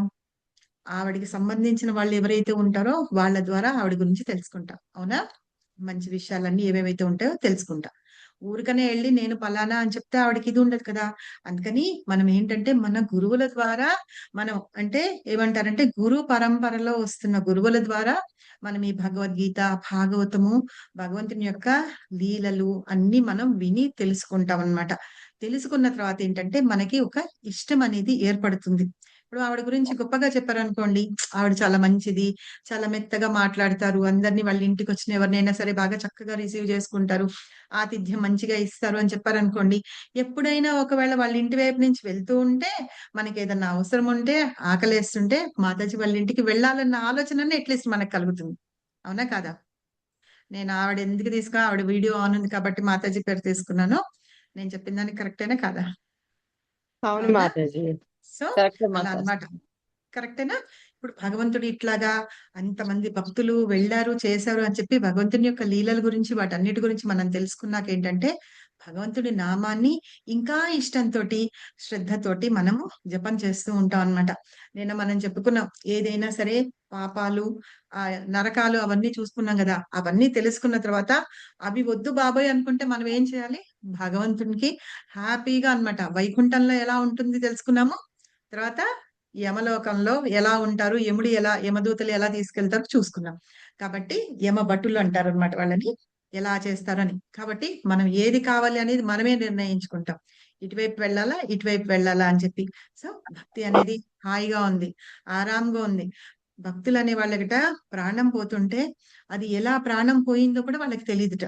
ఆవిడికి సంబంధించిన వాళ్ళు ఎవరైతే ఉంటారో వాళ్ళ ద్వారా ఆవిడ గురించి తెలుసుకుంటా. అవునా? మంచి విషయాలన్నీ ఏవేవైతే ఉంటాయో తెలుసుకుంటా. ఊరికనే వెళ్ళి నేను పలానా అని చెప్తే ఆవిడకి ఇది ఉండదు కదా. అందుకని మనం ఏంటంటే మన గురువుల ద్వారా, మనం అంటే ఏమంటారంటే గురు పరంపరలో వస్తున్న గురువుల ద్వారా మనం ఈ భగవద్గీత, భాగవతము, భగవంతుని యొక్క లీలలు అన్ని మనం విని తెలుసుకుంటాం అన్నమాట. తెలుసుకున్న తర్వాత ఏంటంటే మనకి ఒక ఇష్టం అనేది ఏర్పడుతుంది. ఇప్పుడు ఆవిడ గురించి గొప్పగా చెప్పారనుకోండి, ఆవిడ చాలా మంచిది, చాలా మెత్తగా మాట్లాడతారు, అందరినీ వాళ్ళ ఇంటికి వచ్చిన ఎవరినైనా సరే బాగా చక్కగా రిసీవ్ చేసుకుంటారు, ఆతిథ్యం మంచిగా ఇస్తారు అని చెప్పారనుకోండి, ఎప్పుడైనా ఒకవేళ వాళ్ళ ఇంటి వైపు నుంచి వెళ్తూ ఉంటే, మనకి ఏదన్నా అవసరం ఉంటే, ఆకలేస్తుంటే మాతాజీ వాళ్ళ ఇంటికి వెళ్ళాలన్న ఆలోచన అట్లీస్ట్ మనకు కలుగుతుంది. అవునా కాదా? నేను ఆవిడ ఎందుకు ఆవిడ వీడియో ఆన్ ఉంది కాబట్టి మాతాజీ పేరు తీసుకున్నాను. నేను చెప్పిన దానికి కరెక్టేనా కాదా? అవును అవునా? మాతాజీ. సో కరెక్ట్ అలా మాతాజీ. అన్నమాట. కరెక్టేనా? ఇప్పుడు భగవంతుడు ఇట్లాగా అంతమంది భక్తులు వెళ్ళారు, చేశారు అని చెప్పి భగవంతుని యొక్క లీలల గురించి, వాటన్నిటి గురించి మనం తెలుసుకున్నాక ఏంటంటే, భగవంతుడి నామాన్ని ఇంకా ఇష్టంతోటి, శ్రద్ధతోటి మనము జపం చేస్తూ ఉంటాం అన్నమాట. నిన్న మనం చెప్పుకున్నాం, ఏదైనా సరే పాపాలు, నరకాలు అవన్నీ చూసుకున్నాం కదా. అవన్నీ తెలుసుకున్న తర్వాత అవి వద్దు బాబోయ్ అనుకుంటే మనం ఏం చేయాలి? భగవంతునికి హ్యాపీగా అన్నమాట. వైకుంఠంలో ఎలా ఉంటుంది తెలుసుకున్నాము. తర్వాత యమలోకంలో ఎలా ఉంటారు, యమదూతలు ఎలా తీసుకెళ్తారో చూసుకున్నాం. కాబట్టి యమ భటులు అంటారు అనమాట వాళ్ళని, ఎలా చేస్తారని. కాబట్టి మనం ఏది కావాలి అనేది మనమే నిర్ణయించుకుంటాం. ఇటువైపు వెళ్ళాలా అని చెప్పి. సో భక్తి అనేది హాయిగా ఉంది, ఆరాంగా ఉంది. భక్తులు అనే వాళ్ళకిట ప్రాణం పోతుంటే అది ఎలా ప్రాణం పోయిందో కూడా వాళ్ళకి తెలియదుట.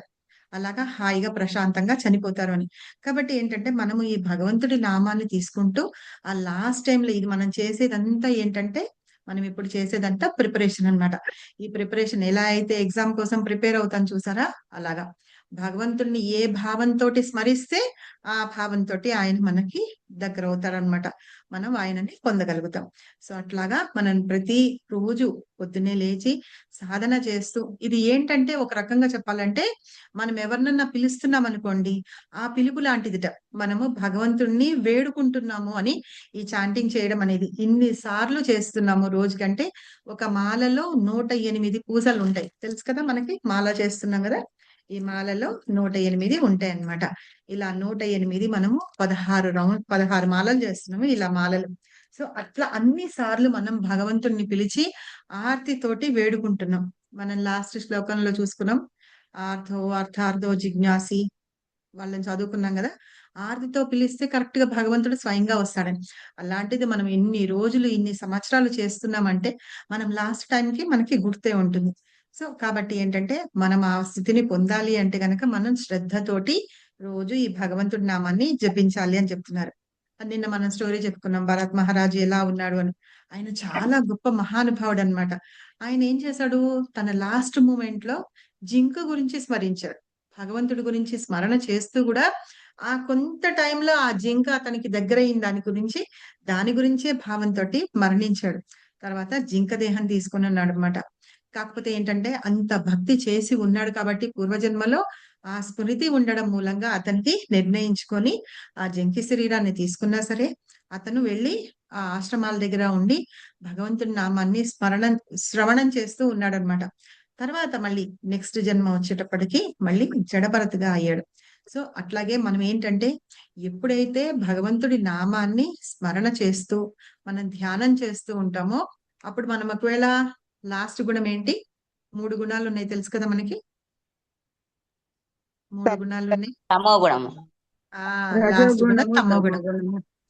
అలాగా హాయిగా ప్రశాంతంగా చనిపోతారు అని. కాబట్టి ఏంటంటే మనము ఈ భగవంతుడి నామాన్ని తీసుకుంటూ ఆ లాస్ట్ టైంలో ఇది మనం చేసేదంతా ఏంటంటే, మనం ఇప్పుడు చేసేదంతా ప్రిపరేషన్ అన్నమాట. ఈ ప్రిపరేషన్ ఎలా అయితే ఎగ్జామ్ కోసం ప్రిపేర్ అవుతాం చూసారా? అలాగా భగవంతుడిని ఏ భావంతోటి స్మరిస్తే ఆ భావంతోటి ఆయన మనకి దగ్గర అవుతారనమాట. మనం ఆయనని పొందగలుగుతాం. సో అట్లాగా మనం ప్రతి రోజు పొద్దున్నే లేచి సాధన చేస్తూ, ఇది ఏంటంటే ఒక రకంగా చెప్పాలంటే, మనం ఎవరినన్నా పిలుస్తున్నాం అనుకోండి, ఆ పిలుపు లాంటిదిట. మనము భగవంతుణ్ణి వేడుకుంటున్నాము అని ఈ చాంటింగ్ చేయడం అనేది ఇన్ని సార్లు చేస్తున్నాము రోజుకంటే. ఒక మాలలో 108 పూసలు ఉంటాయి. తెలుసు కదా మనకి, మాల చేస్తున్నాం కదా. ఈ మాలలో 108 ఉంటాయి అన్నమాట. ఇలా 108 మనము 16 మాలలు చేస్తున్నాము ఇలా మాలలు. సో అట్లా అన్ని సార్లు మనం భగవంతుణ్ణి పిలిచి ఆర్తితోటి వేడుకుంటున్నాం. మనం లాస్ట్ శ్లోకంలో చూసుకున్నాం, అర్థార్థో జిజ్ఞాసి వాళ్ళని చదువుకున్నాం కదా. ఆర్తితో పిలిస్తే కరెక్ట్ గా భగవంతుడు స్వయంగా వస్తాడని. అలాంటిది మనం ఎన్ని రోజులు, ఇన్ని సంవత్సరాలు చేస్తున్నామంటే మనం లాస్ట్ టైంకి మనకి గుర్తే ఉంటుంది. సో కాబట్టి ఏంటంటే మనం ఆ స్థితిని పొందాలి అంటే గనక మనం శ్రద్ధతోటి రోజు ఈ భగవంతుడి నామాన్ని జపించాలి అని చెప్తున్నారు. నిన్న మనం స్టోరీ చెప్పుకున్నాం భరత్ మహారాజు ఎలా ఉన్నాడు అని. ఆయన చాలా గొప్ప మహానుభావుడు అనమాట. ఆయన ఏం చేశాడు, తన లాస్ట్ మూమెంట్ లో జింక గురించి స్మరించాడు. భగవంతుడి గురించి స్మరణ చేస్తూ కూడా ఆ కొంత టైంలో ఆ జింక అతనికి దగ్గరయిన దాని గురించే భావంతో మరణించాడు. తర్వాత జింక దేహం తీసుకుని ఉన్నాడు అనమాట. కాకపోతే ఏంటంటే అంత భక్తి చేసి ఉన్నాడు కాబట్టి పూర్వజన్మలో ఆ స్మృతి ఉండడం మూలంగా అతనికి నిర్ణయించుకొని ఆ జంకి శరీరాన్ని తీసుకున్నా సరే అతను వెళ్ళి ఆ ఆశ్రమాల దగ్గర ఉండి భగవంతుడి నామాన్ని శ్రవణం చేస్తూ ఉన్నాడనమాట. తర్వాత మళ్ళీ నెక్స్ట్ జన్మ వచ్చేటప్పటికి మళ్ళీ జడభరతగా అయ్యాడు. సో అట్లాగే మనం ఏంటంటే ఎప్పుడైతే భగవంతుడి నామాన్ని స్మరణ చేస్తూ మనం ధ్యానం చేస్తూ ఉంటామో అప్పుడు మనం ఒకవేళ లాస్ట్ గుణం ఏంటి, 3 గుణాలు ఉన్నాయి తెలుసు కదా మనకి. 3 గుణాలు ఉన్నాయి. తమో గుణము, లాస్ట్ గుణం తమో గుణం.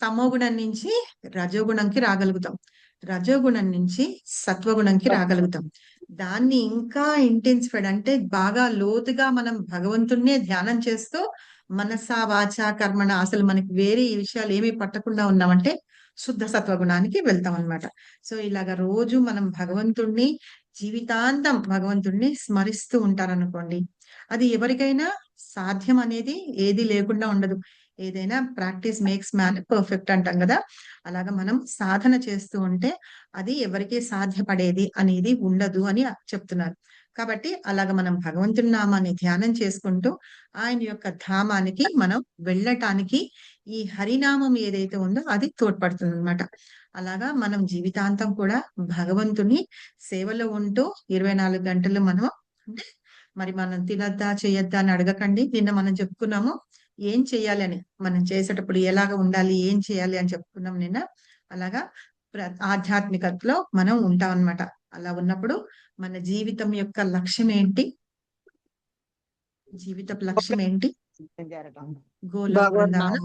తమో గుణం నుంచి రజోగుణంకి రాగలుగుతాం, రజోగుణం నుంచి సత్వగుణంకి రాగలుగుతాం. దాన్ని ఇంకా ఇంటెన్సిఫైడ్ అంటే బాగా లోతుగా మనం భగవంతుణ్ణే ధ్యానం చేస్తూ మనసా వాచ కర్మణ అసలు మనకి వేరే ఈ విషయాలు ఏమీ పట్టకుండా ఉన్నామంటే శుద్ధ సత్వగుణానికి వెళ్తాం అనమాట. సో ఇలాగ రోజు మనం భగవంతుణ్ణి జీవితాంతం భగవంతుణ్ణి స్మరిస్తూ ఉంటారనుకోండి, అది ఎవరికైనా సాధ్యం అనేది ఏది లేకుండా ఉండదు. ఏదైనా ప్రాక్టీస్ మేక్స్ మ్యాన్ పర్ఫెక్ట్ అంటాం కదా, అలాగా మనం సాధన చేస్తూ ఉంటే అది ఎవరికి సాధ్యపడేది అనేది ఉండదు అని చెప్తున్నారు. కాబట్టి అలాగ మనం భగవంతుని నామాన్ని ధ్యానం చేసుకుంటూ ఆయన యొక్క ధామానికి మనం వెళ్ళటానికి ఈ హరినామం ఏదైతే ఉందో అది తోడ్పడుతుంది అనమాట. అలాగా మనం జీవితాంతం కూడా భగవంతుని సేవలో ఉంటూ 24 గంటలు మనం అంటే మరి మనం తినద్దా చేయొద్దా అని అడగకండి. నిన్న మనం చెప్పుకున్నాము ఏం చేయాలి అని, మనం చేసేటప్పుడు ఎలాగ ఉండాలి ఏం చేయాలి అని చెప్పుకున్నాం నిన్న. అలాగా ఆధ్యాత్మికతలో మనం ఉంటాం అన్నమాట. అలా ఉన్నప్పుడు మన జీవితం యొక్క లక్ష్యం ఏంటి, జీవితపు లక్ష్యం ఏంటి, గోలోక బృందావనం,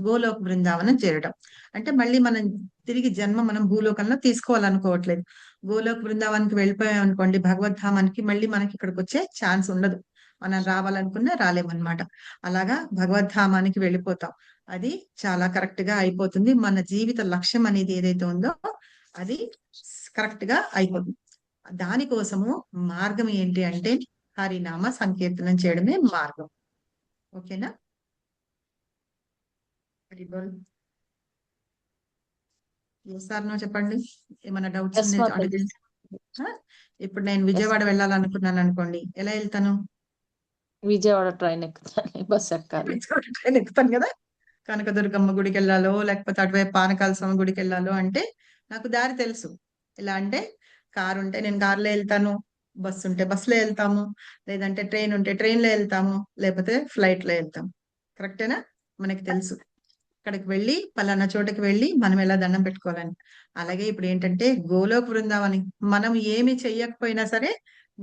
గోలోక బృందావనం చేరడం. అంటే మళ్ళీ మనం తిరిగి జన్మ మనం భూలోకంలో తీసుకోవాలనుకోవట్లేదు. గోలోక బృందావనానికి వెళ్ళిపోయాం అనుకోండి భగవద్ధామానికి, మళ్ళీ మనకి ఇక్కడికి వచ్చే ఛాన్స్ ఉండదు. మనం రావాలనుకున్నా రాలేమన్నమాట. అలాగా భగవద్ధామానికి వెళ్ళిపోతాం. అది చాలా కరెక్ట్ గా అయిపోతుంది. మన జీవిత లక్ష్యం అనేది ఏదైతే ఉందో అది కరెక్ట్ గా అయిపోతుంది. దానికోసము మార్గం ఏంటి అంటే హరినామ సంకీర్తనం చేయడమే మార్గం. ఓకేనా? నో చెప్పండి, ఏమైనా డౌట్స్ అడగండి. ఇప్పుడు నేను విజయవాడ వెళ్ళాలనుకున్నాను అనుకోండి, ఎలా వెళ్తాను? విజయవాడ ట్రైన్ ఎక్కుతాను, బస్ ఎక్కాలి. ట్రైన్ ఎక్కుతాను కదా, కనకదుర్గమ్మ గుడికి వెళ్ళాలో లేకపోతే అటువైపు పానకాల స్వామి గుడికి వెళ్ళాలో అంటే నాకు దారి తెలుసు. ఎలా అంటే కారు ఉంటే నేను కారులో వెళ్తాను, బస్సు ఉంటే బస్సులో వెళ్తాము, లేదంటే ట్రైన్ ఉంటే ట్రైన్ లో వెళ్తాము, లేకపోతే ఫ్లైట్ లో వెళ్తాము. కరెక్టేనా? మనకి తెలుసు అక్కడికి వెళ్ళి పలానా చోటకి వెళ్ళి మనం ఎలా దండం పెట్టుకోవాలని. అలాగే ఇప్పుడు ఏంటంటే గోలోక బృందావని మనం ఏమి చెయ్యకపోయినా సరే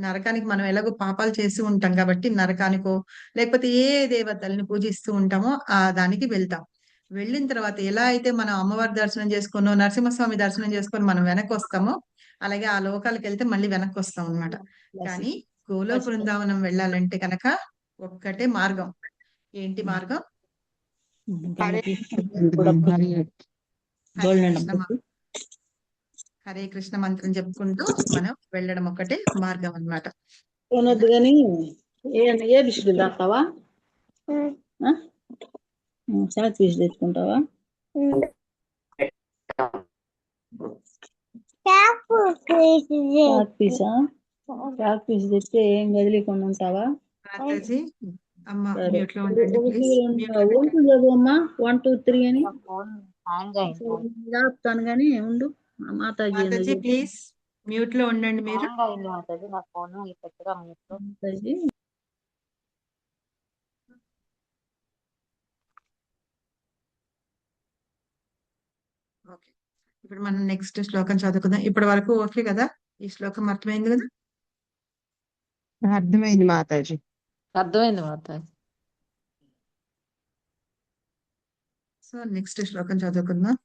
నరకానికి మనం ఎలాగో పాపాలు చేసి ఉంటాం కాబట్టి నరకానికో లేకపోతే ఏ దేవతల్ని పూజిస్తూ ఉంటామో ఆ దానికి వెళ్తాం. వెళ్ళిన తర్వాత ఎలా అయితే మనం అమ్మవారి దర్శనం చేసుకున్నో నరసింహస్వామి దర్శనం చేసుకొని మనం వెనక్కి వస్తామో అలాగే ఆ లోకాలకు వెళ్తే మళ్ళీ వెనక్కి వస్తాం అనమాట. కానీ గోలోక బృందావనం వెళ్ళాలంటే కనుక ఒక్కటే మార్గం. ఏంటి మార్గం? హరే కృష్ణ మంత్రం చెప్పుకుంటూ మనం వెళ్ళడం ఒకటే మార్గం అన్నమాట. కానీ ఏ బిస్కెట్ తాగుతావా? చాక్ పీస్ తెచ్చుకుంటావా? చాక్ పీస్ తెస్తే ఏం కదిలేకుండా ఉంటావా? చదువమ్మా 1 2 3 అని చెప్తాను గానీ ఉండు. మాతాజీ ప్లీజ్ మ్యూట్ లో ఉండండి మీరు. ఓకే, ఇప్పుడు మనం నెక్స్ట్ శ్లోకం చదువుకుందాం. ఇప్పటి వరకు ఓకే కదా? ఈ శ్లోకం అర్థమైంది కదా? అర్థమైంది మాతాజీ. అర్థమైంది మాతాజీ. సో నెక్స్ట్ శ్లోకం చదువుకుందాం.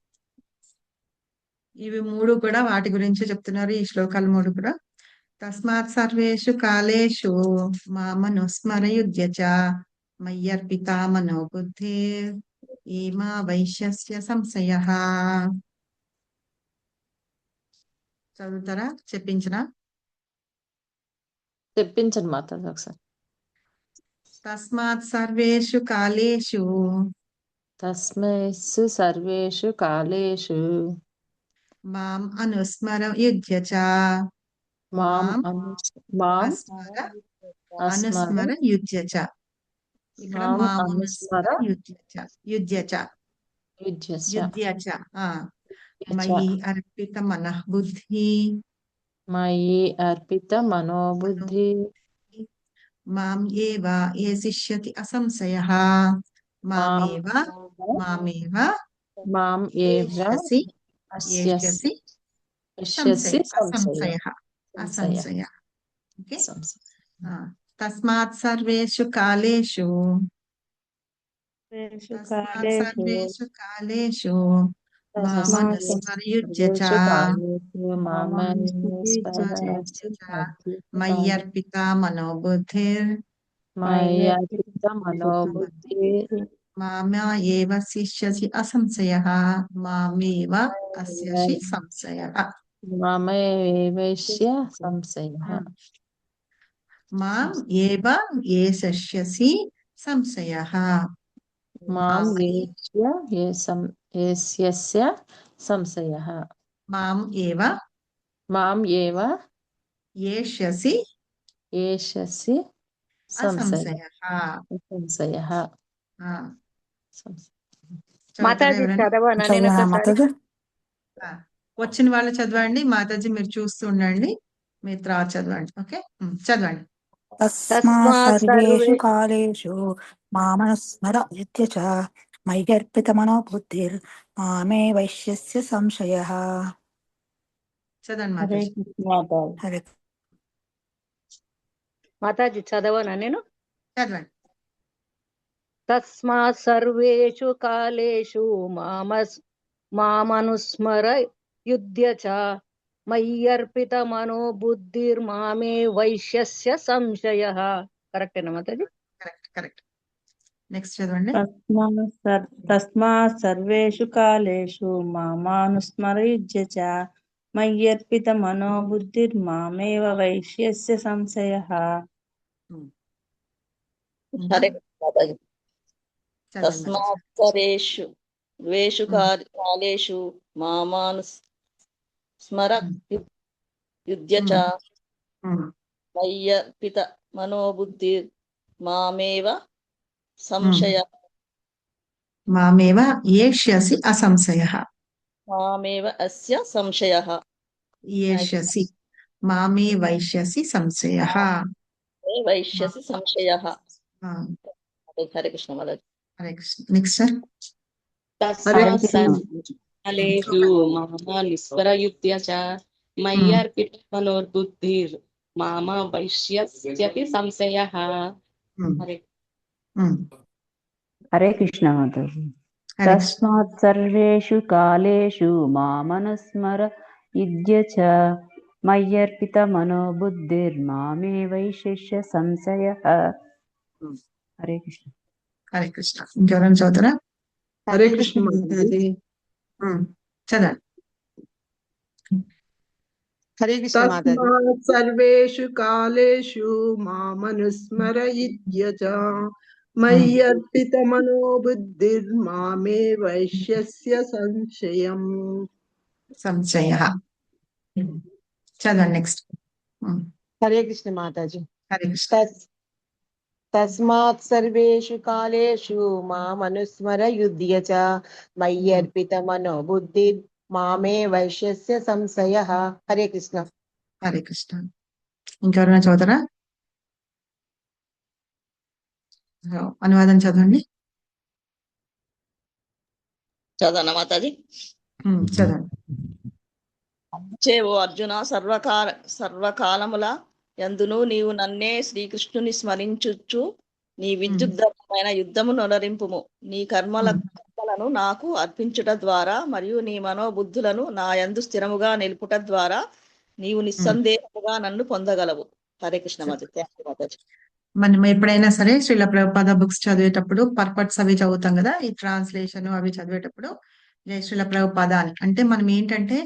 ఇవి 3 కూడా వాటి గురించి చెప్తున్నారు. ఈ శ్లోకాలు 3 కూడా తస్మాత్ సర్వేషు కాలేషు మామనుస్మరయుధ్య చ మయ్యర్పితా మనో బుద్ధిర్ ఏమా వైశ్యస్య సంశయః. చదువుతారా? చెప్పించరా? చెప్పించండి మాతాజీ ఒకసారి. తస్మాత్ సర్వేషు కాలేషు తస్మైస్సు సర్వేషు కాలేషు మాం అనుస్మర యుజ్య చ. మాం మాం అస్మర అస్మర అనుస్మర యుజ్య చ. ఇక్కడ మాం మాం అనుస్మర అనుస్మర యుజ్య చ. యుజ్య చ. యుజ్యస్య యుజ్య చ. యుజ్య చ. మయి అర్పిత మనః బుద్ధి మయి అర్పిత మనోబుద్ధి మాం ఏవ ఏసిష్యతి అసంశయః. మాం మామేవ మాం ఏవ ఏష్యసి అస్యసి సంశయ సంశయ అసంశయ. ఓకే. సంశయ. తస్మాత్ సర్వేషు కాలేషు మామనుస్మర యుజ్య చ. మయ్యర్పిత మనోబుద్ధిర్ మయ్యర్పిత మనోబుద్ధి మామా ఏవ శిష్యసి అసంశయః. మామేవ అస్యసి సంశయః. మమేవైష్య సంశయః. మాం ఏవ ఏషస్యసి సంశయః. మాం ఏష్యస్య సంశయః. మాం ఏవ మాం ఏవ ఏష్యసి ఏషసి అసంశయః. సంశయః. మాతాజీ చదవనా నేను ఒకసారి? వచ్చిన వాళ్ళు చదవండి. మాతాజీ మీరు చూస్తూ ఉండండి, మీరు తర్వాత చదవండి. ఓకే, చదవండి. తస్మాత్ సర్వేషు కాలేషు మామనుస్మర యుజ్య చ. మయ్యర్పిత మనో బుద్ధిర్ మామే వైశ్యస్య సంశయః. చదవండి హరే మాతాజీ. కృష్ణ మాతాజీ. హరే మాతాజీ చదవనా నేను? చదవండి. తస్మాత్ సర్వేషు కాలేషు మామనుస్మర యుజ్య చ. మయ్యర్పిత మనో బుద్ధిర్మామే వైశ్యస్య సంశయః. కరెక్టేనా మాతాజీ? Correct correct. నెక్స్ట్ చదవండి. తస్మాత్ సర్వేషు కాలేషు మామానుస్మర యుజ్య చ. మయ్యర్పిత మనో బుద్ధిర్మామేవ వైశ్యస్య సంశయః. హరే మాతాజీ. చదవండి. తస్మాత్ సర్వేషు కాలేషు మామానుస్మర యుజ్య చ. మయ్యర్పిత మనోబుద్ధి మామేవ సంశయః. మామేవ ఏష్యసి అసంశయః. మామేవ అస్య సంశయః. ఏష్యసి మామే వైశ్యసి సంశయః. వైశ్యసి సంశయః. హరే కృష్ణ మాతాజీ. హరే కృష్ణ. Next sir. కాలేషు మామనుస్మర యుజ్య చ. మయ్యర్పిత మనోబుద్ధిర్ మామ వైశ్యస్యపి సంశయః. హరే కృష్ణ మాతాజీ. తస్మాత్ సర్వేషు కాలేషు మామనుస్మర యుజ్య చ. మయ్యర్పిత మనోబుద్ధిర్మామే వైశ్యస్య సంశయః. హరే కృష్ణ. హరే కృష్ణ. ఇంకెవరైనా చదువుతారా? హరే కృష్ణ మాతాజీ. చదవండి. హరే కృష్ణ మాతాజీ. తస్మాత్ సర్వేషు కాలేషు మామనుస్మర యుజ్య చ. మయ్యర్పిత మనో బుద్ధిర్మామే వైశ్యస్య సంశయః. చదవండి. నెక్స్ట్. హరే కృష్ణ మాతాజీ. హరే కృష్ణ. తస్మాత్ సర్వేషు కాలేషు మామనుస్మర యుజ్య చ. మయ్యర్పిత మనో బుద్ధిర్ మామే వైశ్యస్య సంశయః. హరే కృష్ణ. హరే కృష్ణ. ఇంకెవరైనా చదువుతారా? అనువాదం చదవండి. చదవనా మాతాజీ? చదవండి. ఓ అర్జున, సర్వకాలముల యందును నీవు నన్నే శ్రీకృష్ణుని స్మరించుచు నీ విద్యుద్ధమైన యుద్ధము నొనరింపుము. నీ కర్మలను నాకు అర్పించుట ద్వారా మరియు నీ మనోబుద్ధులను నా యందు స్థిరముగా నిలుపుట ద్వారా నీవు నిస్సందేహముగా నన్ను పొందగలవు. హరే కృష్ణ మాతాజీ. మనం ఎప్పుడైనా సరే శ్రీల ప్రభుపాద బుక్స్ చదివేటప్పుడు పర్పట్స్ అవి చదువుతాం కదా, ఈ ట్రాన్స్లేషన్ అవి చదివేటప్పుడు జై శ్రీల ప్రభుపాద అని అంటే మనం ఏంటంటే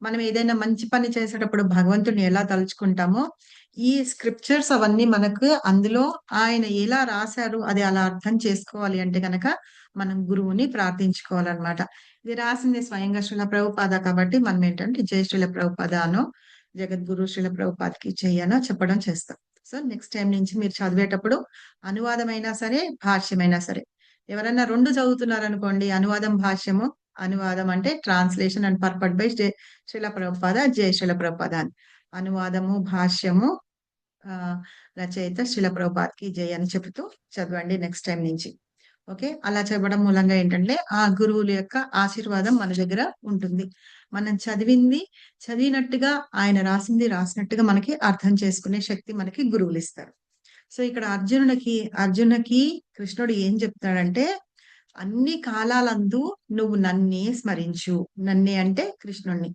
మనం ఏదైనా మంచి పని చేసేటప్పుడు భగవంతుని ఎలా తలుచుకుంటామో ఈ స్క్రిప్చర్స్ అవన్నీ మనకు అందులో ఆయన ఎలా రాశారు అది అలా అర్థం చేసుకోవాలి అంటే కనుక మనం గురువుని ప్రార్థించుకోవాలన్నమాట. ఇది రాసింది స్వయంగా శ్రీల ప్రభుపాద కాబట్టి మనం ఏంటంటే జై శ్రీల ప్రభుపాద అనో జగద్గురు శ్రీల ప్రభుపాదకి చెయ్యనో చెప్పడం చేస్తాం. సో నెక్స్ట్ టైం నుంచి మీరు చదివేటప్పుడు అనువాదమైనా సరే భాష్యమైనా సరే ఎవరైనా రెండు చదువుతున్నారు అనుకోండి, అనువాదం భాష్యము, అనువాదం అంటే translation and పర్పట్ by Srila Prabhupada జై శ్రీల ప్రభుపాద అని, అనువాదము భాష్యము రచయిత శ్రీల ప్రభుపాదకి జై అని చెబుతూ చదవండి నెక్స్ట్ టైం నుంచి. ఓకే, అలా చదవడం మూలంగా ఏంటంటే ఆ గురువుల యొక్క ఆశీర్వాదం మన దగ్గర ఉంటుంది. మనం చదివినట్టుగా ఆయన రాసినట్టుగా మనకి అర్థం చేసుకునే శక్తి మనకి గురువులు ఇస్తారు. సో ఇక్కడ అర్జునుడికి కృష్ణుడు ఏం చెప్తాడంటే అన్ని కాలాలందు నువ్వు నన్నే స్మరించు, నన్నే అంటే కృష్ణుణ్ణి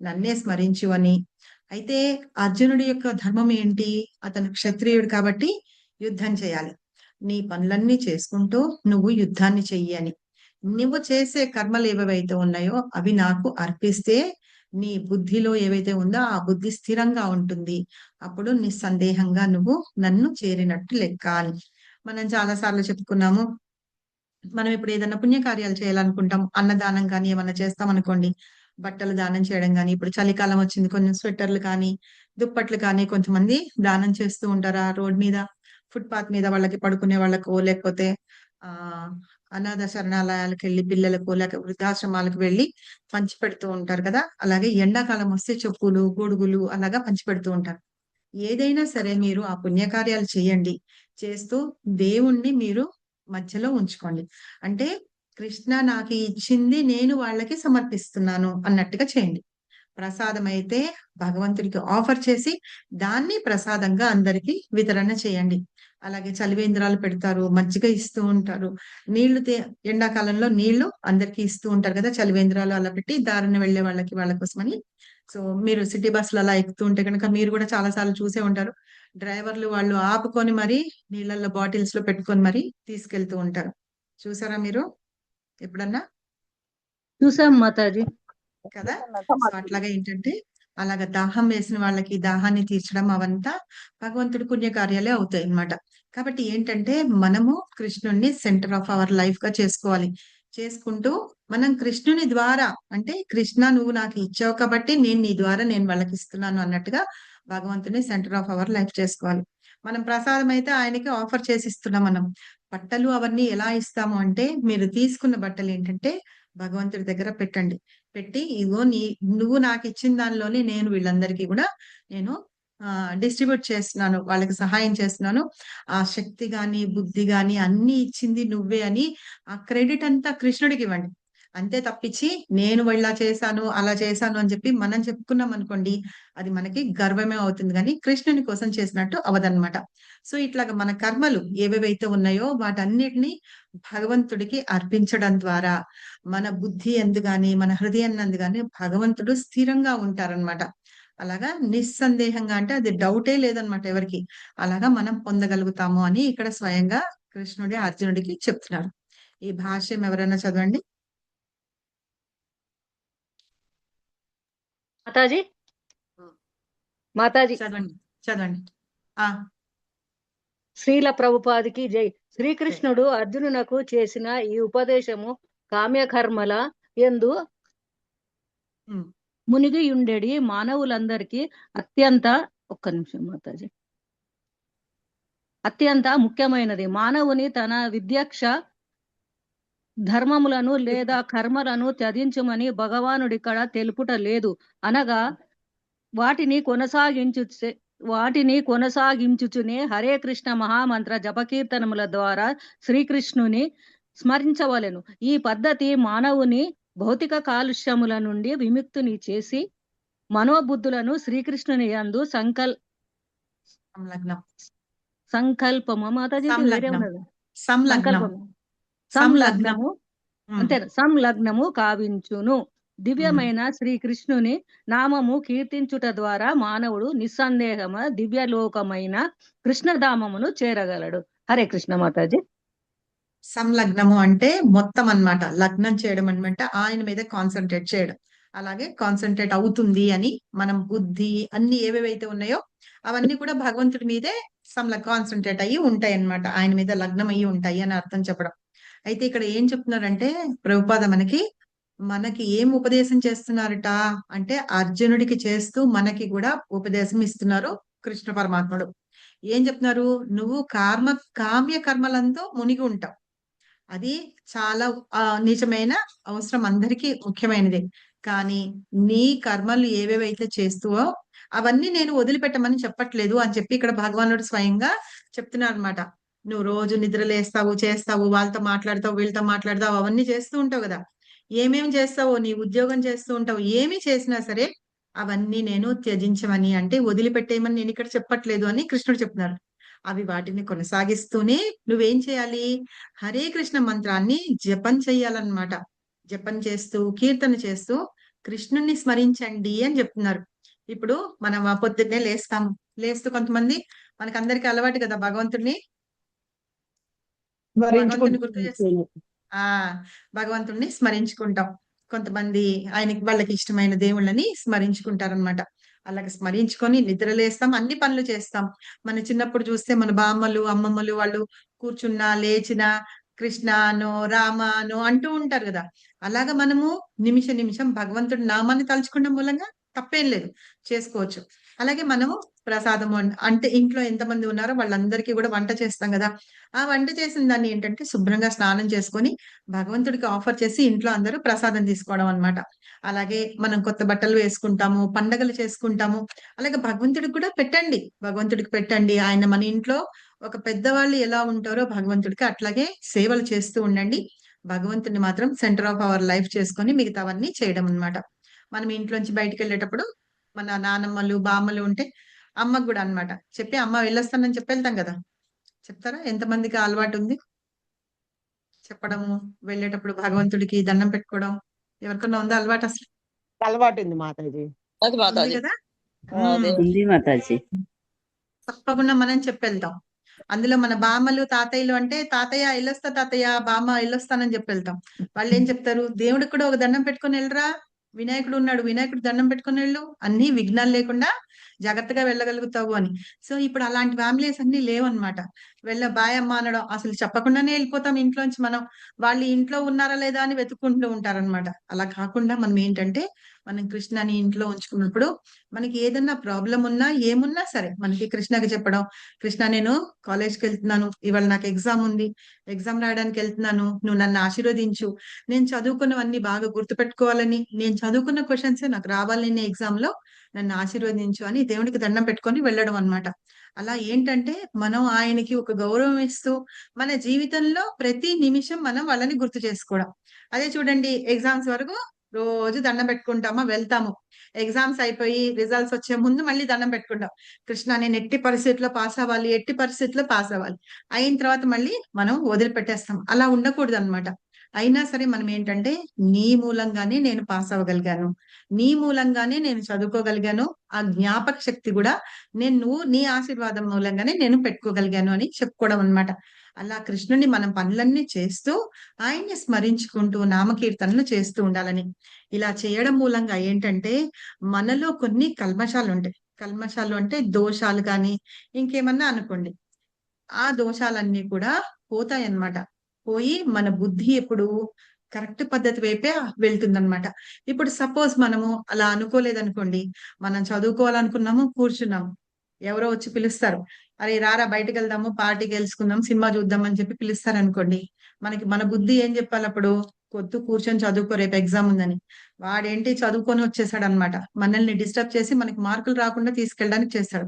నన్నే స్మరించు అని. అయితే అర్జునుడి యొక్క ధర్మం ఏంటి, అతను క్షత్రియుడు కాబట్టి యుద్ధం చేయాలి, నీ పనులన్నీ చేసుకుంటూ నువ్వు యుద్ధాన్ని చెయ్యి అని. నువ్వు చేసే కర్మలు ఏవైతే ఉన్నాయో అవి నాకు అర్పిస్తే నీ బుద్ధిలో ఏవైతే ఉందో ఆ బుద్ధి స్థిరంగా ఉంటుంది, అప్పుడు నిస్సందేహంగా నువ్వు నన్ను చేరినట్టు లెక్క అని మనం చాలా సార్లు చెప్పుకున్నాము. మనం ఇప్పుడు ఏదైనా పుణ్యకార్యాలు చేయాలనుకుంటాం, అన్నదానం కానీ ఏమన్నా చేస్తాం అనుకోండి, బట్టలు దానం చేయడం కానీ, ఇప్పుడు చలికాలం వచ్చింది, కొంచెం స్వెటర్లు కానీ దుప్పట్లు కానీ కొంతమంది దానం చేస్తూ ఉంటారు. ఆ రోడ్ మీద ఫుట్పాత్ మీద వాళ్ళకి పడుకునే వాళ్ళకు, లేకపోతే అనాథ శరణాలయాలకు వెళ్ళి పిల్లలకు, లేక వృద్ధాశ్రమాలకు వెళ్ళి పంచి పెడుతూ ఉంటారు కదా. అలాగే ఎండాకాలం వస్తే చెప్పులు గొడుగులు అలాగా పంచి పెడుతూ ఉంటారు. ఏదైనా సరే మీరు ఆ పుణ్యకార్యాలు చేయండి, చేస్తూ దేవుణ్ణి మీరు మధ్యలో ఉంచుకోండి. అంటే కృష్ణ నాకు ఇచ్చింది నేను వాళ్ళకి సమర్పిస్తున్నాను అన్నట్టుగా చేయండి. ప్రసాదం అయితే భగవంతుడికి ఆఫర్ చేసి దాన్ని ప్రసాదంగా అందరికి వితరణ చేయండి. అలాగే చలివేంద్రాలు పెడతారు, మజ్జిగ ఇస్తూ ఉంటారు, నీళ్లు ఎండాకాలంలో నీళ్లు అందరికి ఇస్తూ ఉంటారు కదా, చలివేంద్రాలు అలా పెట్టి దారిన వెళ్లే వాళ్ళ కోసమని. సో మీరు సిటీ బస్సులు అలా ఎక్కుతూ ఉంటే కనుక మీరు కూడా చాలా సార్లు చూసే ఉంటారు, డ్రైవర్లు వాళ్ళు ఆపుకొని మరి నీళ్ళల్లో బాటిల్స్ లో పెట్టుకొని మరి తీసుకెళ్తూ ఉంటారు. చూసారా మీరు ఎప్పుడన్నా? చూసాం మాతాజీ కదా. సో అట్లాగా ఏంటంటే అలాగ దాహం వేసిన వాళ్ళకి దాహాన్ని తీర్చడం అవంతా భగవంతుడి పుణ్యకార్యాలే అవుతాయి అన్నమాట. కాబట్టి ఏంటంటే మనము కృష్ణుడిని సెంటర్ ఆఫ్ అవర్ లైఫ్ గా చేసుకోవాలి. చేసుకుంటూ మనం కృష్ణుని ద్వారా అంటే కృష్ణ నువ్వు నాకు ఇచ్చావు కాబట్టి నేను నీ ద్వారా నేను వాళ్ళకి ఇస్తున్నాను అన్నట్టుగా భగవంతుని సెంటర్ ఆఫ్ అవర్ లైఫ్ చేసుకోవాలి. మనం ప్రసాదం అయితే ఆయనకి ఆఫర్ చేసి ఇస్తున్నాం. మనం బట్టలు అవన్నీ ఎలా ఇస్తాము అంటే మీరు తీసుకున్న బట్టలు ఏంటంటే భగవంతుడి దగ్గర పెట్టండి, పెట్టి ఇగో నువ్వు నాకు ఇచ్చిన దానిలోనే నేను వీళ్ళందరికీ కూడా నేను డిస్ట్రిబ్యూట్ చేస్తున్నాను, వాళ్ళకి సహాయం చేస్తున్నాను, ఆ శక్తి గాని బుద్ధి గాని అన్ని ఇచ్చింది నువ్వే అని ఆ క్రెడిట్ అంతా కృష్ణుడికి ఇవ్వండి. అంతే తప్పించి నేను ఇలా చేశాను అలా చేశాను అని చెప్పి మనం చెప్పుకున్నాం అనుకోండి, అది మనకి గర్వమే అవుతుంది, కానీ కృష్ణుని కోసం చేసినట్టు అవదన్నమాట. సో ఇట్లాగా మన కర్మలు ఏవేవైతే ఉన్నాయో వాటన్నిటిని భగవంతుడికి అర్పించడం ద్వారా మన బుద్ధి ఎందు గాని మన హృదయం నందు గాని భగవంతుడు స్థిరంగా ఉంటారనమాట. అలాగా నిస్సందేహంగా అంటే అది డౌటే లేదనమాట ఎవరికి, అలాగా మనం పొందగలుగుతాము అని ఇక్కడ స్వయంగా కృష్ణుడి అర్జునుడికి చెప్తున్నారు. ఈ భాష్యం ఎవరైనా చదవండి. మాతాజీ చదవండి. శ్రీల ప్రభుపాదికి జై. శ్రీకృష్ణుడు అర్జునునకు చేసిన ఈ ఉపదేశము కామ్యకర్మల యందు మునిగి ఉండేడి మానవులందరికీ అత్యంత ముఖ్యమైనది. మానవుని తన విద్యక్ష ధర్మములను లేదా కర్మలను త్యజించమని భగవానుడిక్కడ తెలుపుట లేదు, అనగా వాటిని కొనసాగించుచునే హరే కృష్ణ మహామంత్ర జపకీర్తనముల ద్వారా శ్రీకృష్ణుని స్మరించవలెను. ఈ పద్ధతి మానవుని భౌతిక కాలుష్యముల నుండి విముక్తుని చేసి మనోబుద్ధులను శ్రీకృష్ణుని యందు సంలగ్నము అంతే సంలగ్నము కావించును. దివ్యమైన శ్రీకృష్ణుని నామము కీర్తించుట ద్వారా మానవుడు నిస్సందేహమ దివ్యలోకమైన కృష్ణధామమును చేరగలడు. హరే కృష్ణ మాతాజీ. సంలగ్నము అంటే మొత్తం అన్నమాట. లగ్నం చేయడం అనమాట, ఆయన మీద కాన్సన్ట్రేట్ చేయడం. అలాగే కాన్సన్ట్రేట్ అవుతుంది అని మనం బుద్ధి అన్ని ఏవేవైతే ఉన్నాయో అవన్నీ కూడా భగవంతుడి మీదే కాన్సన్ట్రేట్ అయ్యి ఉంటాయి అన్నమాట. ఆయన మీద లగ్నం అయ్యి ఉంటాయి అని అర్థం చెప్పడం. అయితే ఇక్కడ ఏం చెప్తున్నారంటే ప్రభుపాద మనకి ఏం ఉపదేశం చేస్తున్నారట అంటే అర్జునుడికి చేస్తూ మనకి కూడా ఉపదేశం ఇస్తున్నారు కృష్ణ పరమాత్ముడు. ఏం చెప్తున్నారు? నువ్వు కామ్య కర్మలంతో మునిగి ఉంటావు. అది చాలా నిజమైన అవసరం, అందరికీ ముఖ్యమైనది. కానీ నీ కర్మలు ఏవేవైతే చేస్తువో అవన్నీ నేను వదిలిపెట్టమని చెప్పట్లేదు అని చెప్పి ఇక్కడ భగవానుడు స్వయంగా చెప్తున్నారు అనమాట. నువ్వు రోజు నిద్రలేస్తావు, చేస్తావు, వాళ్ళతో మాట్లాడతావు, వీళ్ళతో మాట్లాడతావు, అవన్నీ చేస్తూ ఉంటావు కదా. ఏమేమి చేస్తావో, నీ ఉద్యోగం చేస్తూ ఉంటావు, ఏమి చేసినా సరే అవన్నీ నేను త్యజించమని అంటే వదిలిపెట్టేయమని నేను ఇక్కడ చెప్పట్లేదు అని కృష్ణుడు చెప్తున్నారు. అవి వాటిని కొనసాగిస్తూనే నువ్వేం చేయాలి? హరే కృష్ణ మంత్రాన్ని జపం చెయ్యాలన్నమాట. జపం చేస్తూ కీర్తన చేస్తూ కృష్ణుణ్ణి స్మరించండి అని చెప్తున్నారు. ఇప్పుడు మనం పొద్దున్నే లేస్తూ కొంతమంది, మనకందరికి అలవాటు కదా భగవంతుడిని గుర్తు చేస్తూ భగవంతుడిని స్మరించుకుంటాం. కొంతమంది వాళ్ళకి ఇష్టమైన దేవుళ్ళని స్మరించుకుంటారనమాట. అలాగే స్మరించుకొని నిద్రలేస్తాం, అన్ని పనులు చేస్తాం. మన చిన్నప్పుడు చూస్తే మన బామ్మలు అమ్మమ్మలు వాళ్ళు కూర్చున్నా లేచినా కృష్ణానో రామానో అంటూ ఉంటారు కదా. అలాగా మనము నిమిషం భగవంతుడి నామాన్ని తలుచుకున్న మూలంగా తప్పేం లేదు, చేసుకోవచ్చు. అలాగే మనము ప్రసాదం అంటే ఇంట్లో ఎంతమంది ఉన్నారో వాళ్ళందరికీ కూడా వంట చేస్తాం కదా. ఆ వంట చేసిన దాన్ని ఏంటంటే శుభ్రంగా స్నానం చేసుకొని భగవంతుడికి ఆఫర్ చేసి ఇంట్లో అందరూ ప్రసాదం తీసుకోవడం అన్నమాట. అలాగే మనం కొత్త బట్టలు వేసుకుంటాము, పండగలు చేసుకుంటాము. అలాగే భగవంతుడికి కూడా పెట్టండి. ఆయన మన ఇంట్లో ఒక పెద్దవాళ్ళు ఎలా ఉంటారో భగవంతుడికి అట్లాగే సేవలు చేస్తూ ఉండండి. భగవంతుడిని మాత్రం సెంటర్ ఆఫ్ అవర్ లైఫ్ చేసుకొని మిగతావన్నీ చేయడం అన్నమాట. మనం ఇంట్లోంచి బయటకు వెళ్ళేటప్పుడు మన నానమ్మలు బామ్మలు ఉంటే అమ్మకు కూడా అన్నమాట చెప్పి, అమ్మ వెళ్ళొస్తానని చెప్పి వెళ్తాం కదా. చెప్తారా? ఎంతమందికి అలవాటు ఉంది చెప్పడము? వెళ్ళేటప్పుడు భగవంతుడికి దండం పెట్టుకోవడం ఎవరికన్నా ఉందా అలవాటు? అసలు అలవాటు ఉంది మాతాజీ. ఉంది కదా. ఉంది మాతాజీ. తప్పకుండా మనం చెప్పెళ్తాం. అందులో మన బామ్మలు తాతయ్యలు అంటే తాతయ్య వెళ్ళొస్తా, తాతయ్య బామ్మ వెళ్ళొస్తానని చెప్పి వెళ్తాం. వాళ్ళు ఏం చెప్తారు? దేవుడికి కూడా ఒక దండం పెట్టుకొని వెళ్ళరా, వినాయకుడు ఉన్నాడు, వినాయకుడు దండం పెట్టుకొని వెళ్ళు, అన్ని విఘ్నాలు లేకుండా జాగ్రత్తగా వెళ్ళగలుగుతావు అని. సో ఇప్పుడు అలాంటి ఫ్యామిలీస్ అన్ని లేవన్నమాట. బాయ్ అమ్మ అనడం అసలు చెప్పకుండానే వెళ్ళిపోతాం ఇంట్లోంచి. మనం వాళ్ళు ఇంట్లో ఉన్నారా లేదా అని వెతుక్కుంటూ ఉంటారనమాట. అలా కాకుండా మనం ఏంటంటే మనం కృష్ణని ఇంట్లో ఉంచుకున్నప్పుడు మనకి ఏదన్నా ప్రాబ్లం ఉన్నా ఏమున్నా సరే మనకి కృష్ణకి చెప్పడం, కృష్ణ నేను కాలేజ్కి వెళ్తున్నాను, ఇవాళ నాకు ఎగ్జామ్ ఉంది, ఎగ్జామ్ రాయడానికి వెళ్తున్నాను, నువ్వు నన్ను ఆశీర్వదించు, నేను చదువుకున్నవన్నీ బాగా గుర్తుపెట్టుకోవాలని, నేను చదువుకున్న క్వశ్చన్స్ నాకు రావాలని ఎగ్జామ్ లో నన్ను ఆశీర్వదించు అని దేవుడికి దండం పెట్టుకొని వెళ్ళడం అన్నమాట. అలా ఏంటంటే మనం ఆయనకి ఒక గౌరవం ఇస్తూ మన జీవితంలో ప్రతి నిమిషం మనం వాళ్ళని గుర్తు చేసుకోవడం. అదే చూడండి, ఎగ్జామ్స్ వరకు రోజు దండం పెట్టుకుంటామా, వెళ్తాము, ఎగ్జామ్స్ అయిపోయి రిజల్ట్స్ వచ్చే ముందు మళ్ళీ దండం పెట్టుకుంటాం, కృష్ణ నేను ఎట్టి పరిస్థితుల్లో పాస్ అవ్వాలి, ఎట్టి పరిస్థితుల్లో పాస్ అవ్వాలి. అయిన తర్వాత మళ్ళీ మనం వదిలిపెట్టేస్తాం. అలా ఉండకూడదు అనమాట. అయినా సరే మనం ఏంటంటే నీ మూలంగానే నేను పాస్ అవ్వగలిగాను, నీ మూలంగానే నేను చదువుకోగలిగాను, ఆ జ్ఞాపక శక్తి కూడా నువ్వు నీ ఆశీర్వాదం మూలంగానే నేను పెట్టుకోగలిగాను అని చెప్పుకోవడం అనమాట. అలా కృష్ణుని మనం పనులన్నీ చేస్తూ ఆయన్ని స్మరించుకుంటూ నామకీర్తనలు చేస్తూ ఉండాలని. ఇలా చేయడం మూలంగా ఏంటంటే మనలో కొన్ని కల్మషాలు ఉంటాయి. కల్మషాలు అంటే దోషాలు కానీ ఇంకేమన్నా అనుకోండి, ఆ దోషాలన్నీ కూడా పోతాయి అన్నమాట. పోయి మన బుద్ధి ఎప్పుడు కరెక్ట్ పద్ధతి వైపే వెళ్తుందన్నమాట. ఇప్పుడు సపోజ్ మనము అలా అనుకోలేదనుకోండి, మనం చదువుకోవాలనుకున్నాము, కూర్చున్నాము, ఎవరో వచ్చి పిలుస్తారు, అరే రారా బయటకు వెళ్దాము, పార్టీకి గెలుచుకుందాం, సినిమా చూద్దాం అని చెప్పి పిలుస్తారు అనుకోండి. మన బుద్ధి ఏం చెప్పాలి అప్పుడు? కొద్దు కూర్చొని చదువుకో, రేపు ఎగ్జామ్ ఉందని. వాడేంటి చదువుకొని వచ్చేసాడు అనమాట, మనల్ని డిస్టర్బ్ చేసి మనకి మార్కులు రాకుండా తీసుకెళ్ళడానికి చేస్తాడు.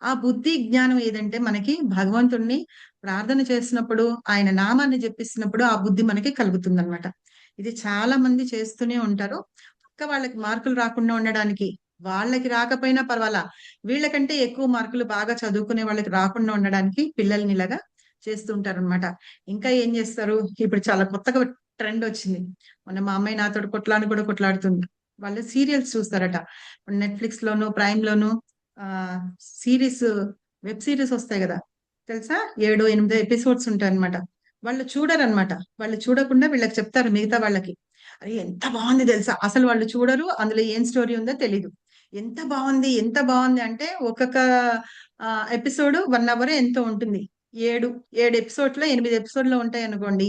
ఆ బుద్ధి జ్ఞానం ఏదంటే మనకి భగవంతుణ్ణి ప్రార్థన చేసినప్పుడు, ఆయన నామాన్ని జపిస్తున్నప్పుడు ఆ బుద్ధి మనకి కలుగుతుంది అనమాట. ఇది చాలా మంది చేస్తూనే ఉంటారు. పక్క వాళ్ళకి మార్కులు రాకుండా ఉండడానికి, వాళ్ళకి రాకపోయినా పర్వాలా, వీళ్ళకంటే ఎక్కువ మార్కులు బాగా చదువుకునే వాళ్ళకి రాకుండా ఉండడానికి పిల్లల్ని ఇలాగా చేస్తుంటారు అనమాట. ఇంకా ఏం చేస్తారు, ఇప్పుడు చాలా కొత్తగా ట్రెండ్ వచ్చింది. మా అమ్మాయి నాతో కొట్లాడుతుంది, వాళ్ళు సీరియల్స్ చూస్తారట. నెట్ఫ్లిక్స్ లోను, ప్రైమ్ లోను సిరీస్, వెబ్ సిరీస్ వస్తాయి కదా, తెలుసా? 7-8 ఎపిసోడ్స్ ఉంటాయి అనమాట. వాళ్ళు చూడరనమాట. వాళ్ళు చూడకుండా వీళ్ళకి చెప్తారు మిగతా వాళ్ళకి, అది ఎంత బాగుంది తెలుసా, అసలు వాళ్ళు చూడరు, అందులో ఏం స్టోరీ ఉందో తెలీదు. ఎంత బాగుంది, ఎంత బాగుంది అంటే ఒక్కొక్క ఎపిసోడ్ 1 అవర్ ఎంతో ఉంటుంది. 7 ఎపిసోడ్లో 8 ఎపిసోడ్లో ఉంటాయి అనుకోండి,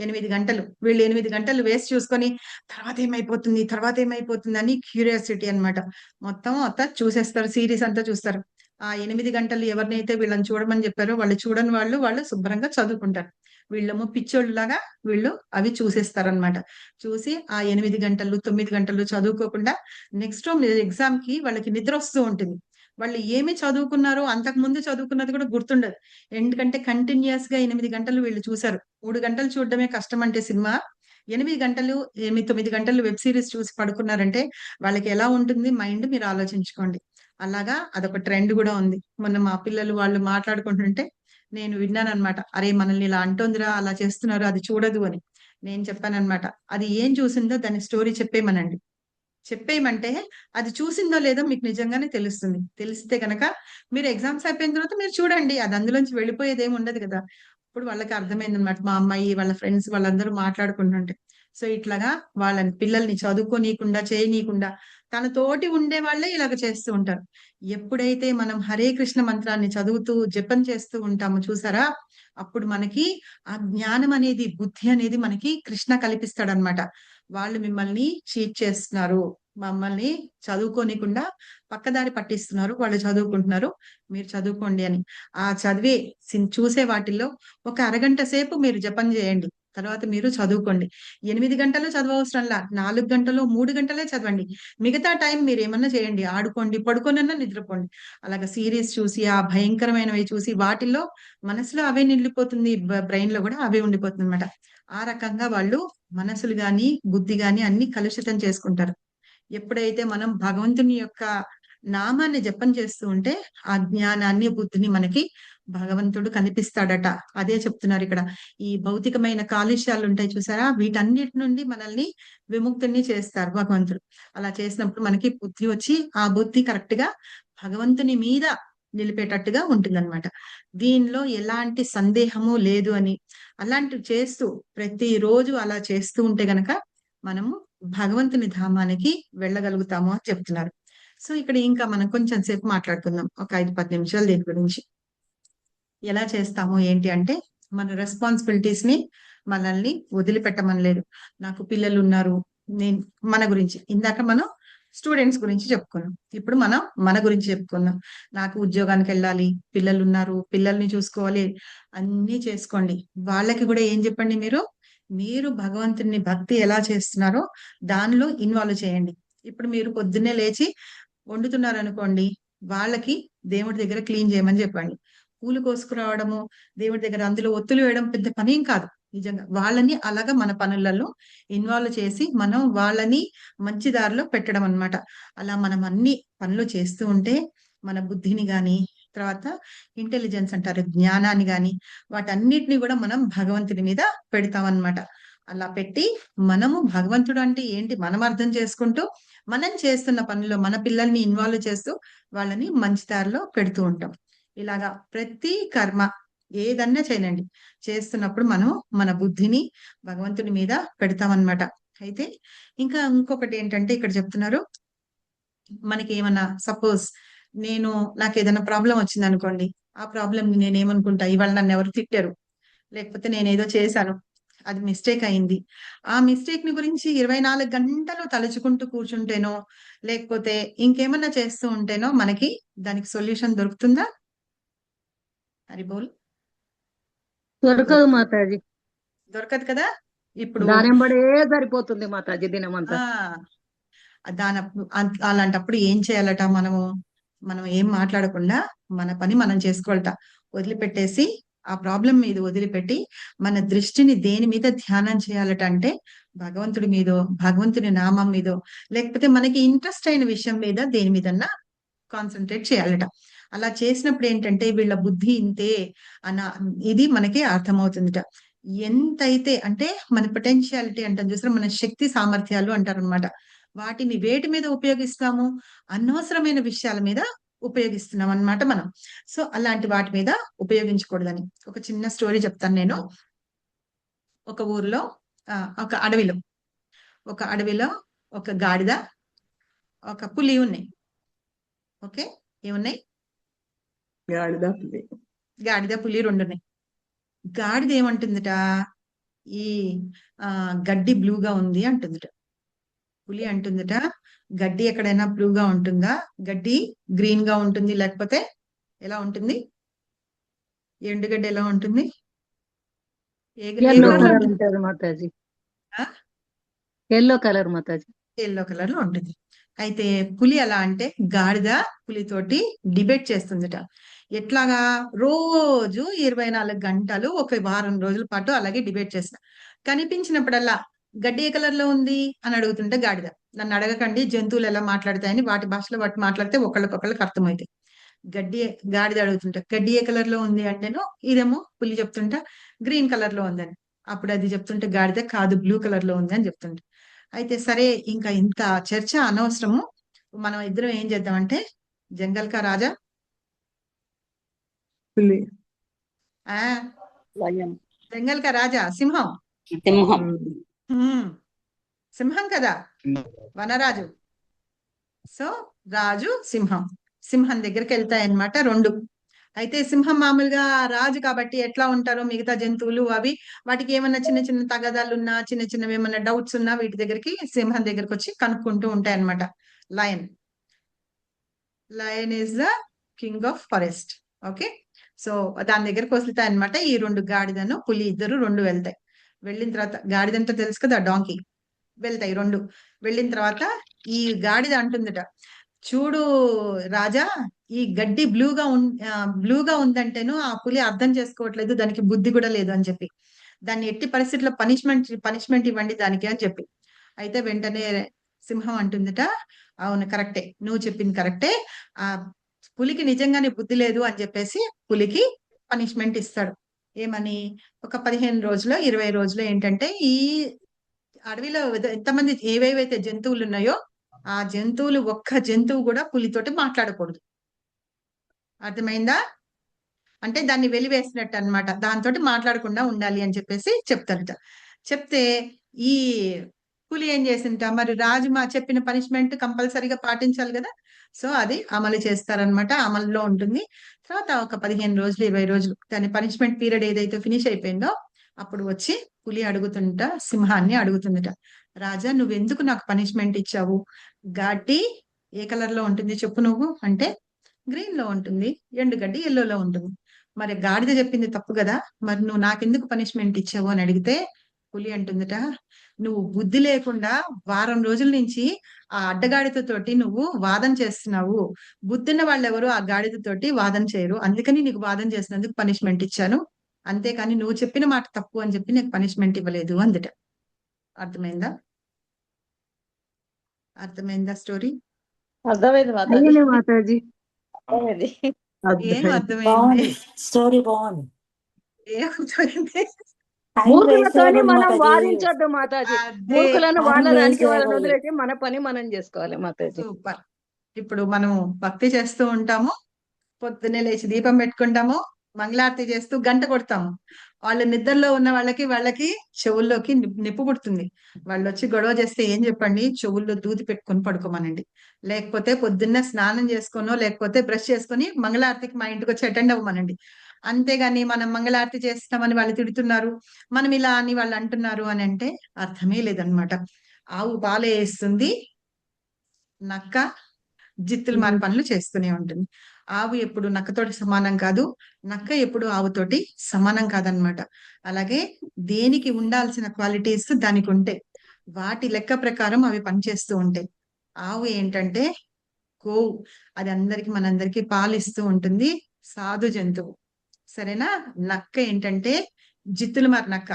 8 గంటలు. వీళ్ళు 8 గంటలు వేస్ట్ చూసుకొని తర్వాత ఏమైపోతుంది అని క్యూరియాసిటీ అన్నమాట. మొత్తం అంతా చూసేస్తారు, సిరీస్ అంతా చూస్తారు. ఆ 8 గంటలు ఎవరినైతే వీళ్ళని చూడమని చెప్పారో వాళ్ళు చూడని వాళ్ళు శుభ్రంగా చదువుకుంటారు. వీళ్ళేమో పిచ్చోళ్ళలాగా వీళ్ళు అవి చూసేస్తారనమాట. చూసి ఆ 8 గంటలు 9 గంటలు చదువుకోకుండా నెక్స్ట్ ఎగ్జామ్ కి వాళ్ళకి నిద్ర వస్తూ ఉంటుంది. వాళ్ళు ఏమి చదువుకున్నారో అంతకు ముందు చదువుకున్నది కూడా గుర్తుండదు. ఎందుకంటే కంటిన్యూస్ గా 8 గంటలు వీళ్ళు చూసారు. 3 గంటలు చూడడమే కష్టం అంటే సినిమా, 8 గంటలు 9 గంటలు వెబ్ సిరీస్ చూసి పడుకున్నారంటే వాళ్ళకి ఎలా ఉంటుంది మైండ్, మీరు ఆలోచించుకోండి. అలాగా అదొక ట్రెండ్ కూడా ఉంది. మొన్న మా పిల్లలు వాళ్ళు మాట్లాడుకుంటుంటే నేను విన్నానన్నమాట. అరే మనల్ని ఇలా అంటోందిరా, అలా చేస్తున్నారు, అది చూడదు అని. నేను చెప్పానన్నమాట, అది ఏం చూసిందో దాని స్టోరీ చెప్పేయమనండి. చెప్పేయమంటే అది చూసిందో లేదో మీకు నిజంగానే తెలుస్తుంది. తెలిస్తే కనుక మీరు ఎగ్జామ్స్ అయిపోయిన తర్వాత మీరు చూడండి, అది అందులోంచి వెళ్ళిపోయేది ఏమి ఉండదు కదా. ఇప్పుడు వాళ్ళకి అర్థమైందన్నమాట. మా అమ్మాయి వాళ్ళ ఫ్రెండ్స్ వాళ్ళందరూ మాట్లాడుకుంటుంటే, సో ఇట్లాగా వాళ్ళని పిల్లల్ని చదువుకోనీయకుండా చేయనీయకుండా తన తోటి ఉండే వాళ్ళే ఇలాగ చేస్తూ ఉంటారు. ఎప్పుడైతే మనం హరే కృష్ణ మంత్రాన్ని చదువుతూ జపం చేస్తూ ఉంటామో చూసారా, అప్పుడు మనకి ఆ జ్ఞానం అనేది, బుద్ధి అనేది మనకి కృష్ణ కల్పిస్తాడనమాట. వాళ్ళు మిమ్మల్ని చీట్ చేస్తున్నారు, మమ్మల్ని చదువుకోనికుండా పక్కదారి పట్టిస్తున్నారు, వాళ్ళు చదువుకుంటున్నారు, మీరు చదువుకోండి అని. ఆ చదివే చూసే వాటిల్లో ఒక అరగంట సేపు మీరు జపం చేయండి, తర్వాత మీరు చదువుకోండి. 8 గంటలు చదవవసరంలా, 4 గంటలు 3 గంటలే చదవండి. మిగతా టైం మీరు ఏమన్నా చేయండి, ఆడుకోండి, పడుకోనన్నా నిద్రపోండి. అలాగా సీరీస్ చూసి ఆ భయంకరమైనవి చూసి వాటిల్లో మనసులో అవే నిండిపోతుంది, బ్రెయిన్ లో కూడా అవే ఉండిపోతుంది అనమాట. ఆ రకంగా వాళ్ళు మనసులు గాని బుద్ధి గాని అన్ని కలుషితం చేసుకుంటారు. ఎప్పుడైతే మనం భగవంతుని యొక్క నామాన్ని జపం చేస్తూ ఉంటే ఆ జ్ఞానాన్ని బుద్ధిని మనకి భగవంతుడు కనిపిస్తాడట. అదే చెప్తున్నారు ఇక్కడ. ఈ భౌతికమైన కాలుష్యాలు ఉంటాయి చూసారా, వీటన్నిటి నుండి మనల్ని విముక్తుల్ని చేస్తారు భగవంతుడు. అలా చేసినప్పుడు మనకి బుద్ధి వచ్చి ఆ బుద్ధి కరెక్ట్ గా భగవంతుని మీద నిలిపేటట్టుగా ఉంటుందన్నమాట. దీనిలో ఎలాంటి సందేహము లేదు అని, అలాంటివి చేస్తూ ప్రతిరోజు అలా చేస్తూ ఉంటే గనక మనము భగవంతుని ధామానికి వెళ్ళగలుగుతాము అని చెప్తున్నారు. సో ఇక్కడ ఇంకా మనం కొంచెం సేపు మాట్లాడుకుందాం, ఒక 5-10 నిమిషాలు దీని గురించి. ఎలా చేస్తాము ఏంటి అంటే, మన రెస్పాన్సిబిలిటీస్ ని మనల్ని వదిలిపెట్టమని లేదు. నాకు పిల్లలు ఉన్నారు, నేను మన గురించి ఇందాక మనం స్టూడెంట్స్ గురించి చెప్పుకున్నాం, ఇప్పుడు మనం మన గురించి చెప్పుకున్నాం. నాకు ఉద్యోగానికి వెళ్ళాలి, పిల్లలు ఉన్నారు, పిల్లల్ని చూసుకోవాలి, అన్నీ చేసుకోండి. వాళ్ళకి కూడా ఏం చెప్పండి, మీరు భగవంతుని భక్తి ఎలా చేస్తున్నారో దానిలో ఇన్వాల్వ్ చేయండి. ఇప్పుడు మీరు పొద్దున్నే లేచి వండుతున్నారు అనుకోండి, వాళ్ళకి దేవుడి దగ్గర క్లీన్ చేయమని చెప్పండి. పూలు కోసుకురావడము, దేవుడి దగ్గర అందులో ఒత్తులు వేయడం పెద్ద పనేం కాదు. నిజంగా వాళ్ళని అలాగా మన పనులలో ఇన్వాల్వ్ చేసి మనం వాళ్ళని మంచి దారిలో పెట్టడం అన్నమాట. అలా మనం అన్ని పనులు చేస్తూ ఉంటే మన బుద్ధిని గాని, తర్వాత ఇంటెలిజెన్స్ అంటారు, జ్ఞానాన్ని గాని, వాటన్నిటిని కూడా మనం భగవంతుడి మీద పెడతామన్నమాట. అలా పెట్టి మనము భగవంతుడు అంటే ఏంటి మనం అర్థం చేసుకుంటూ మనం చేస్తున్న పనిలో మన పిల్లల్ని ఇన్వాల్వ్ చేస్తూ వాళ్ళని మంచి దారిలో పెడుతూ ఉంటాం. ఇలాగా ప్రతి కర్మ ఏదన్నా చేయనండి, చేస్తున్నప్పుడు మనం మన బుద్ధిని భగవంతుడి మీద పెడతామన్నమాట. అయితే ఇంకా ఇంకొకటి ఏంటంటే ఇక్కడ చెప్తున్నారు, మనకి ఏమన్నా సపోజ్ నాకు ఏదైనా ప్రాబ్లం వచ్చింది అనుకోండి, ఆ ప్రాబ్లం ని నేనేమనుకుంటా, ఇవాళ నన్ను ఎవరు తిట్టారు, లేకపోతే నేనేదో చేశాను, అది మిస్టేక్ అయింది. ఆ మిస్టేక్ ని గురించి 24 గంటలు తలుచుకుంటూ కూర్చుంటేనో, లేకపోతే ఇంకేమన్నా చేస్తూ ఉంటేనో మనకి దానికి సొల్యూషన్ దొరుకుతుందా? హరిబోల్ దొరకదు మాతాజీ, దొరకదు కదా. ఇప్పుడు దానింబడే సరిపోతుంది మాతాజీ దినమంతా. అలాంటప్పుడు ఏం చేయాలట, మనం ఏం మాట్లాడకుండా మన పని మనం చేసుకోవాలట. వదిలిపెట్టేసి ఆ ప్రాబ్లం మీద వదిలిపెట్టి మన దృష్టిని దేని మీద ధ్యానం చేయాలట అంటే భగవంతుడి మీదో, భగవంతుని నామం మీదో, లేకపోతే మనకి ఇంట్రెస్ట్ అయిన విషయం మీద దేని మీదన్నా కాన్సన్ట్రేట్ చేయాలట. అలా చేసినప్పుడు ఏంటంటే వీళ్ళ బుద్ధి ఇంతే ఇది మనకి అర్థమవుతుందిట. ఎంతైతే అంటే మన పొటెన్షియాలిటీ అంటాం చూసారా, మన శక్తి సామర్థ్యాలు అంటారు అనమాట. వాటిని వేటి మీద ఉపయోగిస్తాము? అనవసరమైన విషయాల మీద ఉపయోగిస్తున్నాం అన్నమాట మనం. సో అలాంటి వాటి మీద ఉపయోగించకూడదని ఒక చిన్న స్టోరీ చెప్తాను నేను. ఒక ఊర్లో ఒక అడవిలో ఒక గాడిద, ఒక పులి ఉన్నాయి. ఓకే, ఏమున్నాయి? గాడిద పులి రెండు ఉన్నాయి. గాడిద ఏమంటుందిట, ఈ గడ్డి బ్లూగా ఉంది అంటుందిట. పులి అంటుందిట, గడ్డి ఎక్కడైనా బ్లూగా ఉంటుందా? గడ్డి గ్రీన్ గా ఉంటుంది, లేకపోతే ఎలా ఉంటుంది? ఎండుగడ్డి ఎలా ఉంటుంది? ఎల్లో కలర్ ఉంటుంది Mataji. Yellow colour Mataji. Yellow colour లో ఉంటుంది. అయితే పులి అలా అంటే గాడిద పులితోటి డిబేట్ చేస్తుందిట. ఎట్లాగా? రోజు 24 గంటలు ఒక వారం రోజుల పాటు అలాగే డిబేట్ చేస్తా. కనిపించినప్పుడల్లా గడ్డి ఏ కలర్ లో ఉంది అని అడుగుతుంటే గాడిద, నన్ను అడగకండి, జంతువులు ఎలా మాట్లాడతాయని వాటి భాషలో వాటి మాట్లాడితే ఒకళ్ళకొకళ్ళకి అర్థమవుతాయి. గాడిద అడుగుతుంటా గడ్డి ఏ కలర్ లో ఉంది అంటేను, ఇదేమో పులి చెప్తుంటా గ్రీన్ కలర్ లో ఉందని. అప్పుడు అది చెప్తుంటే గాడిద కాదు బ్లూ కలర్ లో ఉంది అని చెప్తుంటే, అయితే సరే ఇంకా ఇంత చర్చ అనవసరము, మనం ఇద్దరం ఏం చేద్దామంటే జంగల్ కా రాజా జంగల్ కా రాజా సింహం. సింహం కదా వనరాజు. సో రాజు సింహం దగ్గరికి వెళ్తాయన్నమాట రెండు. అయితే సింహం మామూలుగా రాజు కాబట్టి ఎట్లా ఉంటారో మిగతా జంతువులు అవి వాటికి ఏమన్నా చిన్న చిన్న తగాదాలు ఉన్నా, చిన్న చిన్నవి ఏమన్నా డౌట్స్ ఉన్నా వీటి దగ్గరికి సింహం దగ్గరికి వచ్చి కనుక్కుంటూ ఉంటాయి అన్నమాట. Lion is the king of forest. Okay, so దాని దగ్గరకు వస్తాయి అనమాట. ఈ రెండు గాడిదను పులి ఇద్దరు రెండు వెళ్తాయి. వెళ్ళిన తర్వాత గాడిదంటే తెలుసు కదా, డాంకీ. వెళ్తాయి రెండు. వెళ్ళిన తర్వాత ఈ గాడిద అంటుందట, చూడు రాజా, ఈ గడ్డి బ్లూగా ఉందంటేను ఆ పులి అర్థం చేసుకోవట్లేదు, దానికి బుద్ధి కూడా లేదు అని చెప్పి, దాన్ని ఎట్టి పరిస్థితుల్లో పనిష్మెంట్ ఇవ్వండి దానికి అని చెప్పి. అయితే వెంటనే సింహం అంటుందట, అవును కరెక్టే, నువ్వు చెప్పింది కరెక్టే, ఆ పులికి నిజంగానే బుద్ధి లేదు అని చెప్పేసి పులికి పనిష్మెంట్ ఇస్తాడు. ఏమని? ఒక 15 రోజులు 20 రోజులు ఏంటంటే ఈ అడవిలో ఎంతమంది ఏవేవైతే జంతువులు ఉన్నాయో ఆ జంతువులు ఒక్క జంతువు కూడా పులితోటి మాట్లాడకూడదు. అర్థమైందా? అంటే దాన్ని వెలివేసినట్టు అనమాట. దాంతో మాట్లాడకుండా ఉండాలి అని చెప్పేసి చెప్తారట. చెప్తే ఈ పులి ఏం చేసింట, మరి రాజు చెప్పిన పనిష్మెంట్ కంపల్సరీగా పాటించాలి కదా, సో అది అమలు చేస్తారనమాట. అమలులో ఉంటుంది. తర్వాత ఒక 15 రోజులు 20 రోజులు దాని పనిష్మెంట్ పీరియడ్ ఏదైతే ఫినిష్ అయిపోయిందో అప్పుడు వచ్చి పులి సింహాన్ని అడుగుతుందట, రాజా నువ్వెందుకు నాకు పనిష్మెంట్ ఇచ్చావు? గడ్డి ఏ కలర్ లో ఉంటుంది చెప్పు నువ్వు అంటే, గ్రీన్ లో ఉంటుంది, ఎండుగడ్డి ఎల్లోలో ఉంటుంది. మరి గాడిద చెప్పింది తప్పు కదా, మరి నువ్వు నాకెందుకు పనిష్మెంట్ ఇచ్చావు అని అడిగితే పులి అంటుందట, నువ్వు బుద్ధి లేకుండా వారం రోజుల నుంచి ఆ అడ్డగాడిదతోటి నువ్వు వాదన చేస్తున్నావు. బుద్ధిన్న వాళ్ళు ఎవరు ఆ గాడిదతోటి వాదన చేయరు, అందుకని నీకు వాదన చేసినందుకు పనిష్మెంట్ ఇచ్చాను, అంతేకాని నువ్వు చెప్పిన మాట తప్పు అని చెప్పి నీకు పనిష్మెంట్ ఇవ్వలేదు అందట. అర్థమైందా? స్టోరీ అర్థమైంది మాతాజీ. ఏం అర్థమైంది? స్టోరీ బాగుంది. ఏమర్థమైంది? మూర్ఖులతోని మనం వాదించొద్దు మాతాజీ. మూర్ఖులను వాళ్ళ దానికి వాళ్ళని వదిలేసి మన పని మనం చేసుకోవాలి మాతాజీ. సూపర్. ఇప్పుడు మనం భక్తి చేస్తూ ఉంటాము, పొద్దున్నే లేచి దీపం పెట్టుకుంటాము, మంగళారతి చేస్తూ గంట కొడతాము. వాళ్ళు నిద్రలో ఉన్న వాళ్ళకి చెవుల్లోకి నిప్పు పుడుతుంది. వాళ్ళు వచ్చి గొడవ చేస్తే ఏం చెప్పండి, చెవుల్లో దూది పెట్టుకొని పడుకోమనండి. లేకపోతే పొద్దున్నే స్నానం చేసుకోనో లేకపోతే బ్రష్ చేసుకొని మంగళారతికి మా ఇంటికి వచ్చి అటెండ్ అవ్వమనండి. అంతేగాని మనం మంగళారతి చేస్తామని వాళ్ళు తిడుతున్నారు, మనం ఇలా అని వాళ్ళు అంటున్నారు అని అంటే అర్థమే లేదనమాట. ఆవు పాలు వేస్తుంది, నక్క జిత్తులు మారి పనులు చేస్తూనే ఉంటుంది. ఆవు ఎప్పుడు నక్కతోటి సమానం కాదు, నక్క ఎప్పుడు ఆవుతోటి సమానం కాదనమాట. అలాగే దేనికి ఉండాల్సిన క్వాలిటీస్ దానికి ఉంటాయి, వాటి లెక్క ప్రకారం అవి పనిచేస్తూ ఉంటాయి. ఆవు ఏంటంటే గోవు, అది మనందరికి పాలు ఇస్తూ ఉంటుంది, సాధు జంతువు. సరేనా? నక్క ఏంటంటే జిత్తులు మారి నక్క,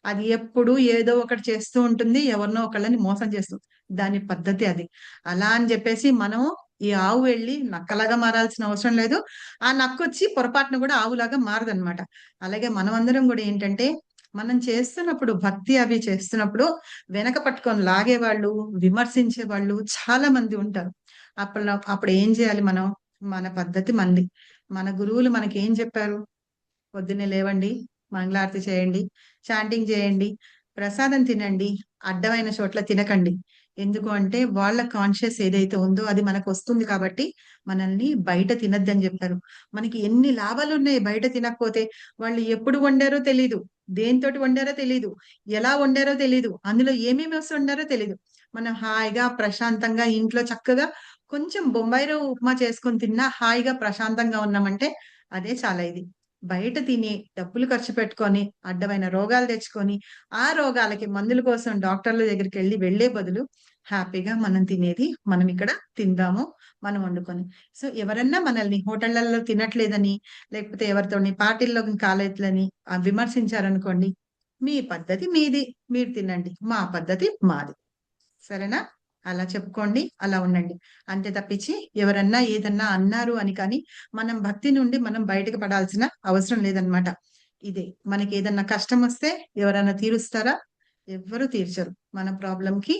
అది ఎప్పుడు ఏదో ఒకటి చేస్తూ ఉంటుంది, ఎవరినో ఒకళ్ళని మోసం చేస్తుంది, దాని పద్ధతి అది. అలా అని చెప్పేసి మనం ఈ ఆవు వెళ్ళి నక్కలాగా మారాల్సిన అవసరం లేదు, ఆ నక్క వచ్చి పొరపాటున కూడా ఆవులాగా మారదనమాట. అలాగే మనం అందరం కూడా ఏంటంటే మనం చేస్తున్నప్పుడు భక్తి అవి చేస్తున్నప్పుడు వెనక పట్టుకొని లాగేవాళ్ళు, విమర్శించే వాళ్ళు చాలా మంది ఉంటారు. అప్పుడు ఏం చేయాలి మనం? మన పద్ధతి మనది. మన గురువులు మనకి ఏం చెప్పారు? పొద్దున్నే లేవండి, మంగళారతి చేయండి, చాంటింగ్ చేయండి, ప్రసాదం తినండి, అడ్డమైన చోట్ల తినకండి. ఎందుకు అంటే వాళ్ళ కాన్షియస్ ఏదైతే ఉందో అది మనకు వస్తుంది కాబట్టి మనల్ని బయట తినద్దని చెప్పారు. మనకి ఎన్ని లాభాలు ఉన్నాయి బయట తినకపోతే. వాళ్ళు ఎప్పుడు వండారో తెలీదు, దేనితోటి వండారో తెలీదు, ఎలా వండారో తెలీదు, అందులో ఏమేమి వేసి వండారో తెలీదు. మనం హాయిగా ప్రశాంతంగా ఇంట్లో చక్కగా కొంచెం బొంబాయి రవ్వ ఉప్మా చేసుకొని తిన్నా హాయిగా ప్రశాంతంగా ఉన్నామంటే అదే చాలా ఇది. బయట తిని డబ్బులు ఖర్చు పెట్టుకొని అడ్డమైన రోగాలు తెచ్చుకొని ఆ రోగాలకి మందుల కోసం డాక్టర్ల దగ్గరికి వెళ్లే బదులు హ్యాపీగా మనం తినేది మనం ఇక్కడ తిందాము, మనం వండుకొని. సో ఎవరన్నా మనల్ని హోటళ్లలో తినట్లేదని, లేకపోతే ఎవరితోని పార్టీల్లో కాలేట్లని విమర్శించారనుకోండి, మీ పద్ధతి మీది, మీరు తినండి, మా పద్ధతి మాది. సరేనా? అలా చెప్పుకోండి, అలా ఉండండి. అంతే తప్పించి ఎవరన్నా ఏదన్నా అన్నారు అని కానీ మనం భక్తి నుండి మనం బయటకు పడాల్సిన అవసరం లేదనమాట. ఇదే మనకి ఏదన్నా కష్టం వస్తే ఎవరైనా తీరుస్తారా? ఎవ్వరూ తీర్చరు. మన ప్రాబ్లం కి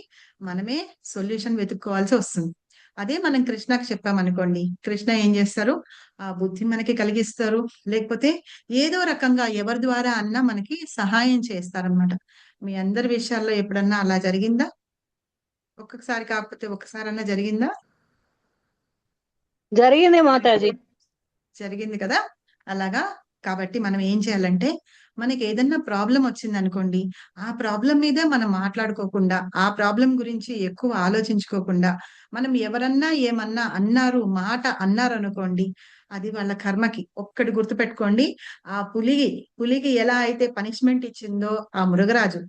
మనమే సొల్యూషన్ వెతుక్కోవాల్సి వస్తుంది. అదే మనం కృష్ణకి చెప్పామనుకోండి, కృష్ణ ఏం చేస్తారు? ఆ బుద్ధి మనకి కలిగిస్తారు, లేకపోతే ఏదో రకంగా ఎవరి ద్వారా అన్నా మనకి సహాయం చేస్తారనమాట. మీ అందరి విషయాల్లో ఎప్పుడన్నా అలా జరిగిందా? ఒక్కొక్కసారి కాకపోతే ఒక్కసారన్నా జరిగిందా? జరిగింది మాతాజీ. జరిగింది కదా. అలాగా కాబట్టి మనం ఏం చేయాలంటే, మనకి ఏదన్నా ప్రాబ్లం వచ్చింది అనుకోండి, ఆ ప్రాబ్లం మీదే మనం మాట్లాడుకోకుండా, ఆ ప్రాబ్లం గురించి ఎక్కువ ఆలోచించుకోకుండా, మనం ఎవరన్నా ఏమన్నా మాట అన్నారు అనుకోండి, అది వాళ్ళ కర్మకి. ఒక్కటి గుర్తుపెట్టుకోండి, ఆ పులికి ఎలా అయితే పనిష్మెంట్ ఇచ్చిందో ఆ మృగరాజు,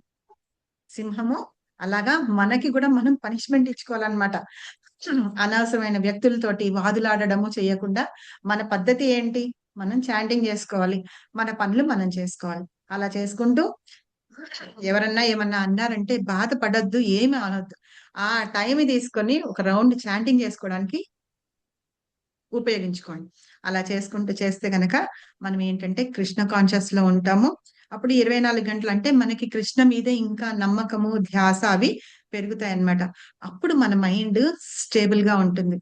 సింహము, అలాగా మనకి కూడా మనం పనిష్మెంట్ ఇచ్చుకోవాలన్నమాట. అనవసరమైన వ్యక్తులతోటి వాదులాడడము చేయకుండా మన పద్ధతి ఏంటి? మనం చాంటింగ్ చేసుకోవాలి, మన పనులు మనం చేసుకోవాలి. అలా చేసుకుంటూ ఎవరన్నా ఏమన్నా అన్నారంటే బాధపడొద్దు, ఏమి అనొద్దు. ఆ టైం తీసుకొని ఒక రౌండ్ చాంటింగ్ చేసుకోవడానికి ఉపయోగించుకోండి. అలా చేసుకుంటూ చేస్తే గనక మనం ఏంటంటే కృష్ణ కాన్షియస్ లో ఉంటాము. అప్పుడు 24 గంటలు అంటే మనకి కృష్ణ మీదే ఇంకా నమ్మకము, ధ్యాస అవి పెరుగుతాయన్నమాట. అప్పుడు మన మైండ్ స్టేబుల్ గా ఉంటుంది.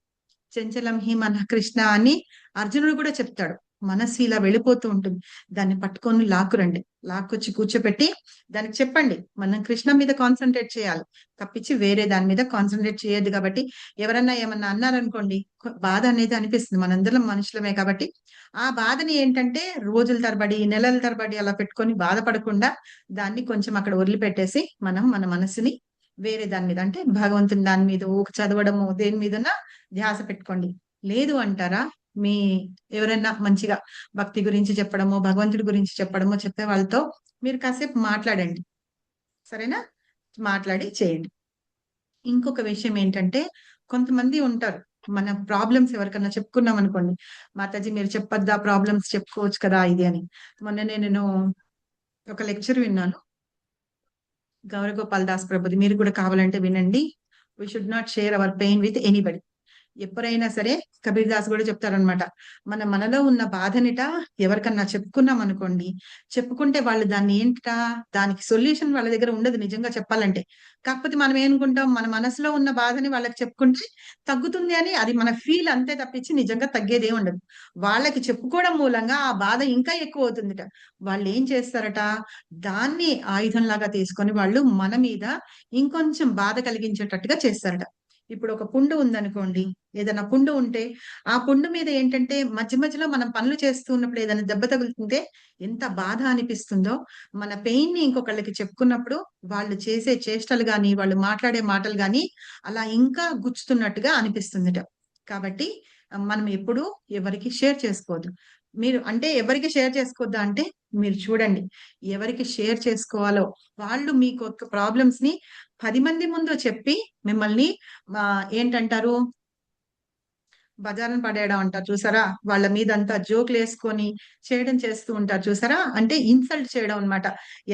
చంచలం హి మన కృష్ణ అని అర్జునుడు కూడా చెప్తాడు. మనస్సు ఇలా వెళ్ళిపోతూ ఉంటుంది, దాన్ని పట్టుకొని లాక్కురండి, లాక్కొచ్చి కూర్చోపెట్టి దానికి చెప్పండి, మనం కృష్ణ మీద కాన్సన్ట్రేట్ చేయాలి తప్పించి వేరే దాని మీద కాన్సన్ట్రేట్ చేయొద్దు. కాబట్టి ఎవరన్నా ఏమన్నా అన్నారనుకోండి, బాధ అనేది అనిపిస్తుంది, మనందరం మనుషులమే కాబట్టి. ఆ బాధని ఏంటంటే రోజుల తరబడి, నెలల తరబడి అలా పెట్టుకొని బాధపడకుండా దాన్ని కొంచెం అక్కడ వదిలిపెట్టేసి మనం మన మనసుని వేరే దాని మీద, అంటే భగవంతుని దాని మీద చదవడము, దేని మీదన్నా ధ్యాస పెట్టుకోండి. లేదు అంటారా, మీ ఎవరైనా మంచిగా భక్తి గురించి చెప్పడమో, భగవంతుడి గురించి చెప్పడమో చెప్పే వాళ్ళతో మీరు కాసేపు మాట్లాడండి. సరేనా? మాట్లాడి చేయండి. ఇంకొక విషయం ఏంటంటే, కొంతమంది ఉంటారు, మన ప్రాబ్లమ్స్ ఎవరికన్నా చెప్పుకున్నాం అనుకోండి, మాతాజీ మీరు చెప్పొద్దా, ప్రాబ్లమ్స్ చెప్పుకోవచ్చు కదా ఇది అని. మొన్ననే నేను ఒక లెక్చర్ విన్నాను, గౌరగోపాల్ దాస్ ప్రభుది. మీరు కూడా కావాలంటే వినండి. We should not share our pain with anybody. ఎప్పుడైనా సరే కబీర్ దాస్ కూడా చెప్తారనమాట, మనలో ఉన్న బాధనిట ఎవరికన్నా చెప్పుకున్నాం అనుకోండి, చెప్పుకుంటే వాళ్ళు దాన్ని దానికి సొల్యూషన్ వాళ్ళ దగ్గర ఉండదు నిజంగా చెప్పాలంటే. కాకపోతే మనం ఏమనుకుంటాం, మన మనసులో ఉన్న బాధని వాళ్ళకి చెప్పుకుంటే తగ్గుతుంది అని, అది మన ఫీల్ అంతే తప్పించి నిజంగా తగ్గేదే ఉండదు. వాళ్ళకి చెప్పుకోవడం మూలంగా ఆ బాధ ఇంకా ఎక్కువ అవుతుందిట. వాళ్ళు ఏం చేస్తారట, దాన్ని ఆయుధంలాగా తీసుకొని వాళ్ళు మన మీద ఇంకొంచెం బాధ కలిగించేటట్టుగా చేస్తారట. ఇప్పుడు ఒక పుండు ఉందనుకోండి, ఏదైనా పుండు ఉంటే ఆ పుండు మీద ఏంటంటే మధ్య మధ్యలో మనం పనులు చేస్తూ ఉన్నప్పుడు ఏదైనా దెబ్బ తగులుతుంటే ఎంత బాధ అనిపిస్తుందో, మన పెయిన్ ని ఇంకొకళ్ళకి చెప్పుకున్నప్పుడు వాళ్ళు చేసే చేష్టలు గాని, వాళ్ళు మాట్లాడే మాటలు గాని అలా ఇంకా గుచ్చుతున్నట్టుగా అనిపిస్తుందిట. కాబట్టి మనం ఎప్పుడు ఎవరికి షేర్ చేసుకోవద్దు. మీరు అంటే ఎవరికి షేర్ చేసుకోవద్దా అంటే, మీరు చూడండి ఎవరికి షేర్ చేసుకోవాలో వాళ్ళు మీకు ఒక ప్రాబ్లమ్స్ ని 10 మంది ముందు చెప్పి మిమ్మల్ని ఏంటంటారు, బజారును పడేయడం అంటారు చూసారా, వాళ్ళ మీద అంతా జోకులు వేసుకొని చేయడం చేస్తూ ఉంటారు చూసారా, అంటే ఇన్సల్ట్ చేయడం అన్నమాట.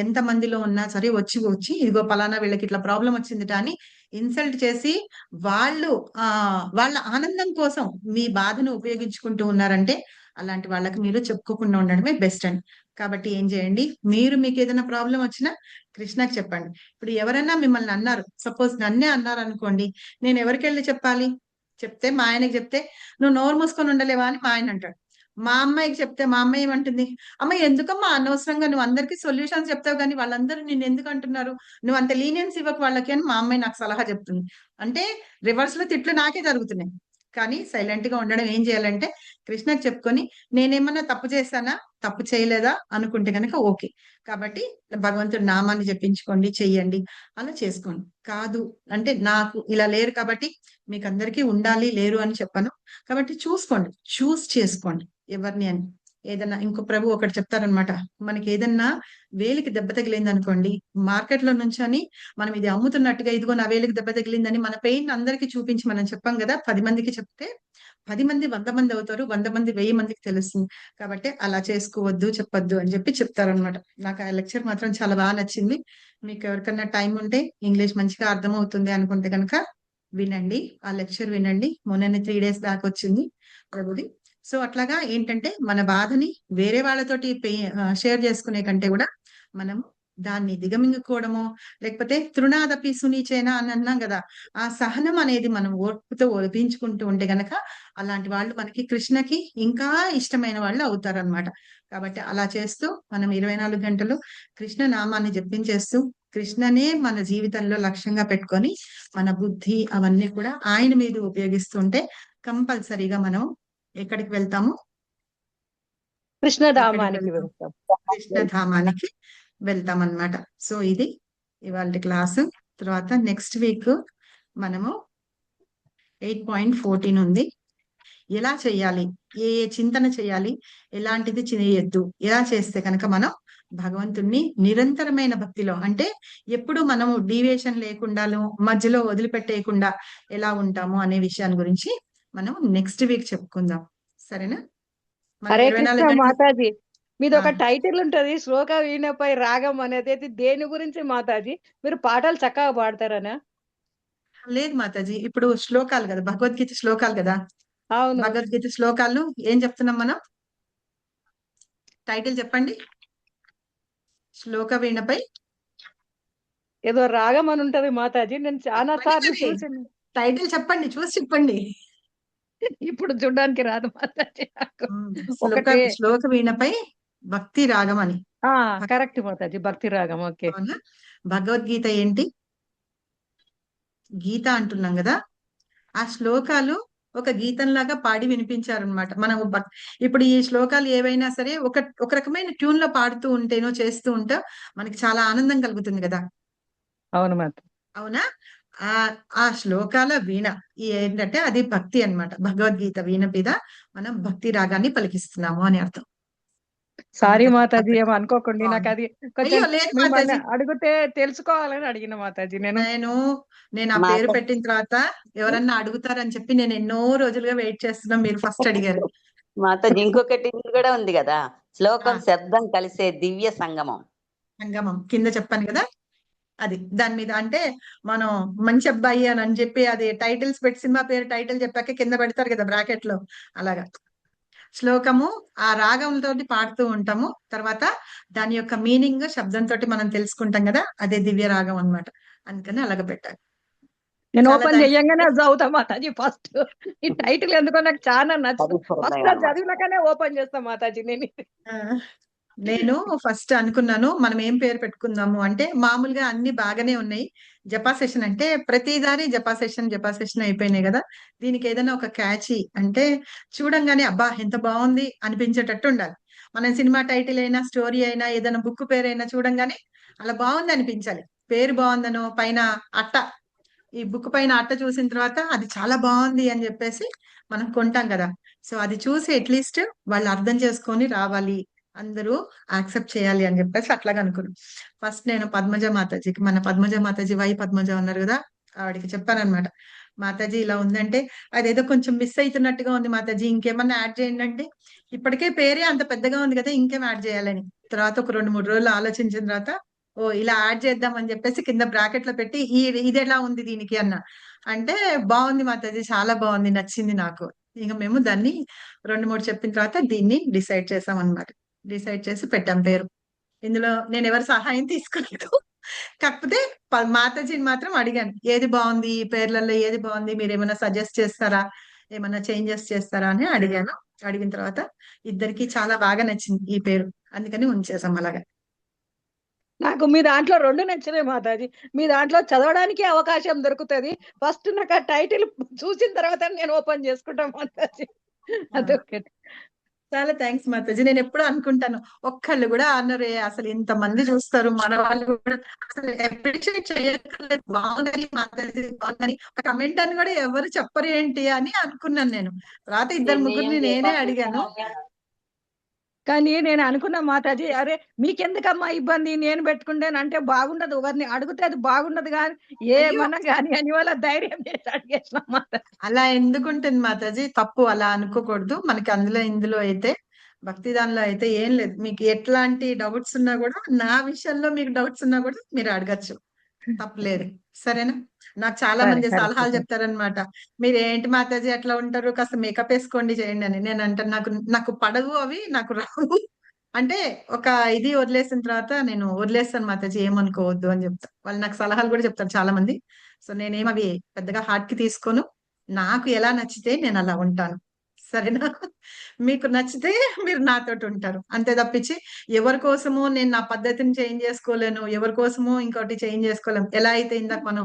ఎంత మందిలో ఉన్నా సరే వచ్చి ఇదిగో పలానా వీళ్ళకి ఇట్లా ప్రాబ్లం వచ్చిందిట అని ఇన్సల్ట్ చేసి వాళ్ళు వాళ్ళ ఆనందం కోసం మీ బాధను ఉపయోగించుకుంటూ ఉన్నారంటే అలాంటి వాళ్ళకి మీరు చెప్పుకోకుండా ఉండడమే బెస్ట్ అండి. కాబట్టి ఏం చేయండి, మీకు ఏదైనా ప్రాబ్లం వచ్చినా కృష్ణకి చెప్పండి. ఇప్పుడు ఎవరైనా మిమ్మల్ని అన్నారు, సపోజ్ నన్నే అన్నారు అనుకోండి, నేను ఎవరికి వెళ్ళి చెప్పాలి? చెప్తే మా ఆయనకి చెప్తే నువ్వు నోరు మూసుకొని ఉండలేవా అని మా ఆయన అంటాడు. మా అమ్మాయికి చెప్తే మా అమ్మాయి ఏమంటుంది, అమ్మ ఎందుకమ్మా అనవసరంగా నువ్వు అందరికీ సొల్యూషన్స్ చెప్తావు కానీ వాళ్ళందరూ నిన్ను ఎందుకు అంటున్నారు, నువ్వు అంత లీనియన్స్ ఇవ్వకు వాళ్ళకి అని మా అమ్మాయి నాకు సలహా చెప్తుంది. అంటే రివర్స్ లో తిట్లు నాకే జరుగుతున్నాయి. కానీ సైలెంట్ గా ఉండడం ఏం చేయాలంటే కృష్ణకి చెప్పుకొని నేనేమన్నా తప్పు చేశానా, తప్పు చేయలేదా అనుకుంటే కనుక ఓకే. కాబట్టి భగవంతుడి నామాన్ని జపించుకోండి, చెయ్యండి, అలా చేసుకోండి. కాదు అంటే నాకు ఇలా లేరు కాబట్టి మీకు అందరికీ ఉండాలి లేరు అని చెప్పను. కాబట్టి చూసుకోండి, చూస్ చేసుకోండి ఎవరిని అని. ఏదన్నా ఇంకో ప్రభు ఒకటి చెప్తారనమాట, మనకి ఏదన్నా వేలికి దెబ్బ తగిలింది అనుకోండి, మార్కెట్ లో నుంచొని మనం ఇది అమ్ముతున్నట్టుగా ఇదిగో నా వేలికి దెబ్బ తగిలిందని మన పెయిన్ అందరికీ చూపించి మనం చెప్పాం కదా, 10 మందికి చెప్తే 10 మంది 100 మంది అవుతారు, 100 మంది 1000 మందికి తెలుస్తుంది. కాబట్టి అలా చేసుకోవద్దు, చెప్పొద్దు అని చెప్పి చెప్తారనమాట. నాకు ఆ లెక్చర్ మాత్రం చాలా బాగా నచ్చింది. మీకు ఎవరికన్నా టైం ఉంటే, ఇంగ్లీష్ మంచిగా అర్థమవుతుంది అనుకుంటే కనుక వినండి, ఆ లెక్చర్ వినండి. మొన్న 3 days బ్యాక్ వచ్చింది ప్రభుది. సో అట్లాగా ఏంటంటే మన బాధని వేరే వాళ్ళతోటి షేర్ చేసుకునే కంటే కూడా మనం దాన్ని దిగమింగుకోవడమో, లేకపోతే తృణాదపి సునీచేనా అని అన్నాం కదా, ఆ సహనం అనేది మనం ఓర్పుతో ఒలిపించుకుంటూ ఉంటే గనక అలాంటి వాళ్ళు మనకి కృష్ణకి ఇంకా ఇష్టమైన వాళ్ళు అవుతారనమాట. కాబట్టి అలా చేస్తూ మనం 24 గంటలు కృష్ణ నామాన్ని జపించేస్తూ కృష్ణనే మన జీవితంలో లక్ష్యంగా పెట్టుకొని మన బుద్ధి అవన్నీ కూడా ఆయన మీద ఉపయోగిస్తుంటే కంపల్సరీగా మనం ఎక్కడికి వెళ్తాము? కృష్ణధామానికి వెళ్తాం. కృష్ణధామానికి వెళ్తాం అన్నమాట. సో ఇది ఇవాళ క్లాసు. తర్వాత నెక్స్ట్ వీక్ మనము 8.14 ఉంది. ఎలా చేయాలి, ఏ చింతన చేయాలి, ఎలాంటిది చేయొద్దు, ఎలా చేస్తే కనుక మనం భగవంతుణ్ణి నిరంతరమైన భక్తిలో, అంటే ఎప్పుడు మనము డీవియేషన్ లేకుండాను మధ్యలో వదిలిపెట్టేయకుండా ఎలా ఉంటాము అనే విషయాన్ని గురించి మనం నెక్స్ట్ వీక్ చెప్పుకుందాం. సరేనా? హరే కృష్ణ మాతాజీ, మీది ఒక టైటిల్ ఉంటది, శ్లోక వీణపై రాగం అనేది. దేని గురించి మాతాజీ? మీరు పాటలు చక్కగా పాడతారనా? లేదు మాతాజీ, ఇప్పుడు శ్లోకాలు కదా, భగవద్గీత శ్లోకాలు కదా. అవును, భగవద్గీత శ్లోకాలు ఏం చెప్తున్నాం మనం? టైటిల్ చెప్పండి. శ్లోక వీణపై ఏదో రాగం అని ఉంటది మాతాజీ. నేను చాలా సార్లు చూసాను. టైటిల్ చెప్పండి, చూసి చెప్పండి. ఇప్పుడు చూడడానికి రాదు మాతాజీ నాకు. శ్లోక వీణపై భక్తి రాగం అని. కరెక్ట్ మాతాజీ, భక్తి రాగం. ఓకే. భగవద్గీత ఏంటి? గీత అంటున్నాం కదా, ఆ శ్లోకాలు ఒక గీతంలాగా పాడి వినిపించారనమాట. మనం ఇప్పుడు ఈ శ్లోకాలు ఏవైనా సరే ఒక రకమైన ట్యూన్ లో పాడుతూ ఉంటేనో చేస్తూ ఉంటే మనకి చాలా ఆనందం కలుగుతుంది కదా. అవును మాత. అవునా? ఆ శ్లోకాల వీణ ఏంటంటే అది భక్తి అన్నమాట. భగవద్గీత వీణ మీద మనం భక్తి రాగాన్ని పలికిస్తున్నాము అని అర్థం. సారీ మాతాజీ, ఏమో అనుకోకండి. నాకు అది కొంచెం అడిగితే తెలుసుకోవాలని అడిగిన మాతాజీ. నేను ఆ పేరు పెట్టిన తర్వాత ఎవరన్నా అడుగుతారని చెప్పి నేను ఎన్నో రోజులుగా వెయిట్ చేస్తున్నా. మీరు ఫస్ట్ అడిగారు మాతాజీ. ఇంకొకటి కూడా ఉంది కదా, శ్లోకం శబ్దం కలిసే దివ్య సంగమం. కింద చెప్పాను కదా, అది దాని మీద. అంటే మనం మంచి అబ్బాయి అని చెప్పి అది టైటిల్స్ పెట్టి సినిమా పేరు టైటిల్ చెప్పాక కింద పెడతారు కదా బ్రాకెట్ లో, అలాగా శ్లోకము ఆ రాగంతో పాడుతూ ఉంటాము. తర్వాత దాని యొక్క మీనింగ్ శబ్దంతో మనం తెలుసుకుంటాం కదా, అదే దివ్య రాగం అన్నమాట. అందుకని అలాగ పెట్టాలి. నేను ఓపెన్ చెయ్యంగానే చదువుతా మాతాజీ. ఫస్ట్ ఈ టైటిల్ ఎందుకో నాకు చాలా నచ్చింది. ఫస్ట్ చదివినాకనే ఓపెన్ చేస్తా మాతాజీ. నేను ఫస్ట్ అనుకున్నాను మనం ఏం పేరు పెట్టుకుందాము అంటే, మామూలుగా అన్ని బాగానే ఉన్నాయి, జపా సెషన్ అంటే ప్రతిదారి జపా సెషన్ అయిపోయినాయి కదా, దీనికి ఏదైనా ఒక క్యాచీ అంటే చూడంగానే అబ్బా ఎంత బాగుంది అనిపించేటట్టు ఉండాలి. మనం సినిమా టైటిల్ అయినా స్టోరీ అయినా ఏదైనా బుక్ పేరైనా చూడంగానే అలా బాగుంది అనిపించాలి. పేరు బాగుందనో పైన అట్ట, ఈ బుక్ పైన అట్ట చూసిన తర్వాత అది చాలా బాగుంది అని చెప్పేసి మనం కొంటాం కదా. సో అది చూసి అట్లీస్ట్ వాళ్ళు అర్థం చేసుకొని రావాలి, అందరూ యాక్సెప్ట్ చేయాలి అని చెప్పేసి అట్లాగా అనుకున్నాం. ఫస్ట్ నేను పద్మజ మాతాజీకి, మన పద్మజ మాతాజీ వై పద్మజ ఉన్నారు కదా, ఆవిడకి చెప్పానమాట, మాతాజీ ఇలా ఉందంటే అదేదో కొంచెం మిస్ అవుతున్నట్టుగా ఉంది మాతాజీ, ఇంకేమన్నా యాడ్ చేయండి అంటే, ఇప్పటికే పేరే అంత పెద్దగా ఉంది కదా ఇంకేం యాడ్ చేయాలని. తర్వాత ఒక 2-3 రోజులు ఆలోచించిన తర్వాత ఓ ఇలా యాడ్ చేద్దాం అని చెప్పేసి కింద బ్రాకెట్ లో పెట్టి ఇది ఎలా ఉంది దీనికి అన్న అంటే, బాగుంది మాతాజీ, చాలా బాగుంది, నచ్చింది నాకు. ఇక మేము దాన్ని 2-3 చెప్పిన తర్వాత దీన్ని డిసైడ్ చేసాం అన్నమాట. డిసైడ్ చేసి పెట్టాం పేరు. ఇందులో నేను ఎవరి సహాయం తీసుకోలేదు. కాకపోతే మాతాజీని మాత్రం అడిగాను, ఏది బాగుంది ఈ పేర్లలో, ఏది బాగుంది, మీరు ఏమైనా సజెస్ట్ చేస్తారా, ఏమైనా చేంజెస్ చేస్తారా అని అడిగాను. అడిగిన తర్వాత ఇద్దరికి చాలా బాగా నచ్చింది ఈ పేరు, అందుకని ఉంచేసాం అలాగా. నాకు మీ దాంట్లో 2 నచ్చినాయి మాతాజీ. మీ దాంట్లో చదవడానికి అవకాశం దొరుకుతుంది. ఫస్ట్ నాకు ఆ టైటిల్ చూసిన తర్వాత నేను ఓపెన్ చేసుకుంటాను మాతాజీ. అదొకటి. చాలా థ్యాంక్స్ మాతాజీ. నేను ఎప్పుడు అనుకుంటాను, ఒక్కళ్ళు కూడా అన్నరే అసలు ఇంతమంది చూస్తారు, మన వాళ్ళు కూడా అసలు అప్రిషియేట్ చేయక్కర్లేదు, బాగుందని మాతాజీ బాగుందని కమెంట్ అని కూడా ఎవరు చెప్పరు ఏంటి అని అనుకున్నాను నేను. తర్వాత ఇద్దరు ముగ్గురిని నేనే అడిగాను. కానీ నేను అనుకున్న మాతాజీ, అరే మీకెందుకమ్మా ఇబ్బంది, నేను పెట్టుకుంటాను అంటే బాగుండదు, ఎవరిని అడిగితే అది బాగుండదు కానీ ఏమన్నా కానీ అని వాళ్ళ ధైర్యం చేసి అడిగేసిన మాతాజీ. అలా ఎందుకుంటుంది మాతాజీ, తప్పు అలా అనుకోకూడదు. మనకి ఇందులో అయితే భక్తి దానిలో అయితే ఏం లేదు. మీకు ఎట్లాంటి డౌట్స్ ఉన్నా కూడా, నా విషయంలో మీకు డౌట్స్ ఉన్నా కూడా మీరు అడగచ్చు, తప్పలేదు. సరేనా? నాకు చాలా మంది సలహాలు చెప్తారనమాట, మీరు ఏంటి మాతాజీ అట్లా ఉంటారు, కాస్త మేకప్ వేసుకోండి చేయండి అని. నేను అంటే నాకు పడవు, అవి నాకు రావు అంటే ఒక ఇది వదిలేసిన తర్వాత నేను వదిలేస్తాను మాతాజీ, ఏమనుకోవద్దు అని చెప్తా. వాళ్ళు నాకు సలహాలు కూడా చెప్తారు చాలా మంది. సో నేనేం అవి పెద్దగా హార్ట్ కి తీసుకోను. నాకు ఎలా నచ్చితే నేను అలా ఉంటాను. సరేనా? మీకు నచ్చితే మీరు నాతోటి ఉంటారు, అంతే తప్పించి ఎవరి కోసమో నేను నా పద్ధతిని చేంజ్ చేసుకోలేను, ఎవరి కోసమో ఇంకోటి చేంజ్ చేసుకోలేము. ఎలా అయితే ఇందాక మనం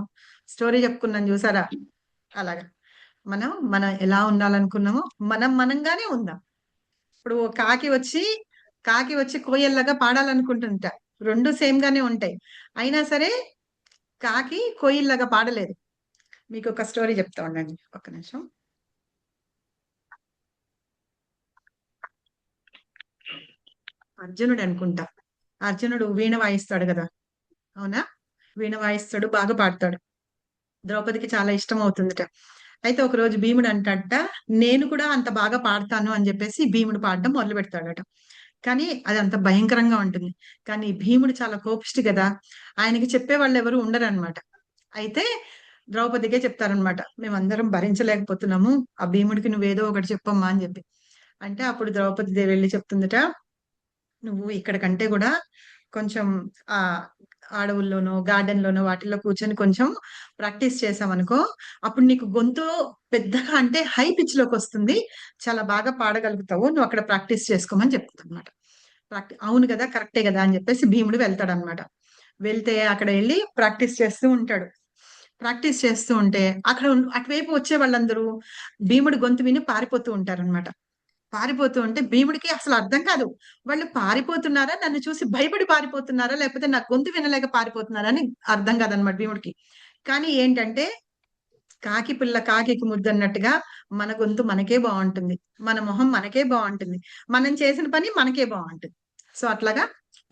స్టోరీ చెప్పుకున్నాం చూసారా, అలాగా మనం ఎలా ఉండాలనుకున్నామో మనంగానే ఉందాం. ఇప్పుడు కాకి వచ్చి కోయల్లాగా పాడాలనుకుంటుంటా, 2 సేమ్ గానే ఉంటాయి. అయినా సరే కాకి కోయిల్లాగా పాడలేదు. మీకు ఒక స్టోరీ చెప్తా ఉండండి, ఒక్క నిమిషం. అర్జునుడు అనుకుంటా, అర్జునుడు వీణ వాయిస్తాడు కదా, అవునా? వీణ వాయిస్తాడు, బాగా పాడతాడు. ద్రౌపదికి చాలా ఇష్టం అవుతుందట. అయితే ఒక రోజు భీముడు అంటాడట, నేను కూడా అంత బాగా పాడతాను అని చెప్పేసి భీముడు పాడడం మొదలు పెడతాడట. కానీ అది అంత భయంకరంగా ఉంటుంది. కానీ భీముడు చాలా కోపిష్టి కదా, ఆయనకి చెప్పే వాళ్ళు ఎవరు ఉండరు అనమాట. అయితే ద్రౌపదికే చెప్తారనమాట, మేమందరం భరించలేకపోతున్నాము, ఆ భీముడికి నువ్వేదో ఒకటి చెప్పమ్మా అని చెప్పి. అంటే అప్పుడు ద్రౌపది దేవి వెళ్ళి చెప్తుందట, నువ్వు ఇక్కడ కంటే కూడా కొంచెం ఆ అడవుల్లోనో గార్డెన్ లోనో వాటిల్లో కూర్చొని కొంచెం ప్రాక్టీస్ చేసావనుకో, అప్పుడు నీకు గొంతు పెద్దగా అంటే హై పిచ్ లోకి వస్తుంది, చాలా బాగా పాడగలుగుతావు, నువ్వు అక్కడ ప్రాక్టీస్ చేసుకోమని చెప్తుంది అనమాట. అవును కదా, కరెక్టే కదా అని చెప్పేసి భీముడు వెళ్తాడు అనమాట. వెళ్తే అక్కడ వెళ్ళి ప్రాక్టీస్ చేస్తూ ఉంటాడు. ప్రాక్టీస్ చేస్తూ ఉంటే అక్కడ అటువైపు వచ్చే వాళ్ళందరూ భీముడి గొంతు విని పారిపోతూ ఉంటారనమాట. పారిపోతూ ఉంటే భీముడికి అసలు అర్థం కాదు, వాళ్ళు పారిపోతున్నారా, నన్ను చూసి భయపడి పారిపోతున్నారా, లేకపోతే నా గొంతు వినలేక పారిపోతున్నారా అని అర్థం కాదనమాట భీముడికి. కానీ ఏంటంటే కాకి పిల్ల కాకి ముద్దు అన్నట్టుగా మన గొంతు మనకే బాగుంటుంది, మన మొహం మనకే బాగుంటుంది, మనం చేసిన పని మనకే బాగుంటుంది. సో అట్లాగా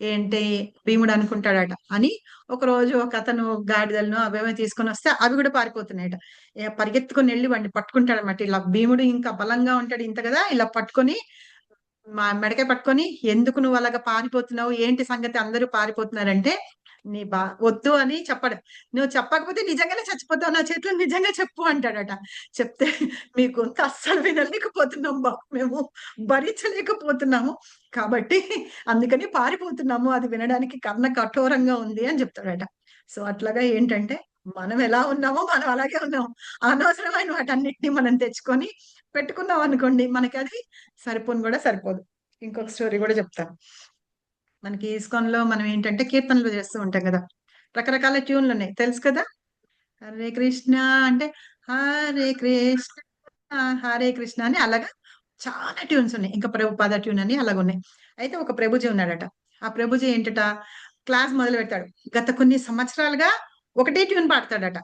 ఏంటి భీముడు అనుకుంటాడట అని, ఒక రోజు ఒక అతను గాడిదలను అవేమో తీసుకొని వస్తే అవి కూడా పారిపోతున్నాయట. పరిగెత్తుకొని వెళ్ళి వాడిని పట్టుకుంటాడు అనమాట. ఇలా భీముడు ఇంకా బలంగా ఉంటాడు ఇంత కదా, ఇలా పట్టుకొని మెడకే పట్టుకొని, ఎందుకు నువ్వు అలాగా పారిపోతున్నావు, ఏంటి సంగతి, అందరూ పారిపోతున్నారంటే వద్దు అని చెప్పడు. నువ్వు చెప్పకపోతే నిజంగానే చచ్చిపోతావు, నా చేతిలో నిజంగా చెప్పు అంటాడట. చెప్తే మీ గొంతు అస్సలు వినలేకపోతున్నాం బాబు, మేము భరించలేకపోతున్నాము, కాబట్టి అందుకని పారిపోతున్నాము, అది వినడానికి కర్ణ కఠోరంగా ఉంది అని చెప్తాడట. సో అట్లాగా ఏంటంటే మనం ఎలా ఉన్నామో మనం అలాగే ఉన్నాము. అనవసరమైన వాటన్నిటిని మనం తెచ్చుకొని పెట్టుకున్నాం అనుకోండి, మనకి అది సరిపోను కూడా సరిపోదు. ఇంకొక స్టోరీ కూడా చెప్తాను. మనకి ఇస్కాన్ లో మనం ఏంటంటే కీర్తనలు చేస్తూ ఉంటాం కదా, రకరకాల ట్యూన్లు ఉన్నాయి తెలుసు కదా. హరే కృష్ణ అంటే హరే కృష్ణ హరే కృష్ణ అని అలాగా చాలా ట్యూన్స్ ఉన్నాయి. ఇంకా ప్రభుపాద ట్యూన్ అని అలాగ ఉన్నాయి. అయితే ఒక ప్రభుజీ ఉన్నాడట. ఆ ప్రభుజీ ఏంటట, క్లాస్ మొదలు పెడతాడు. గత కొన్ని సంవత్సరాలుగా ఒకటే ట్యూన్ పాడతాడట.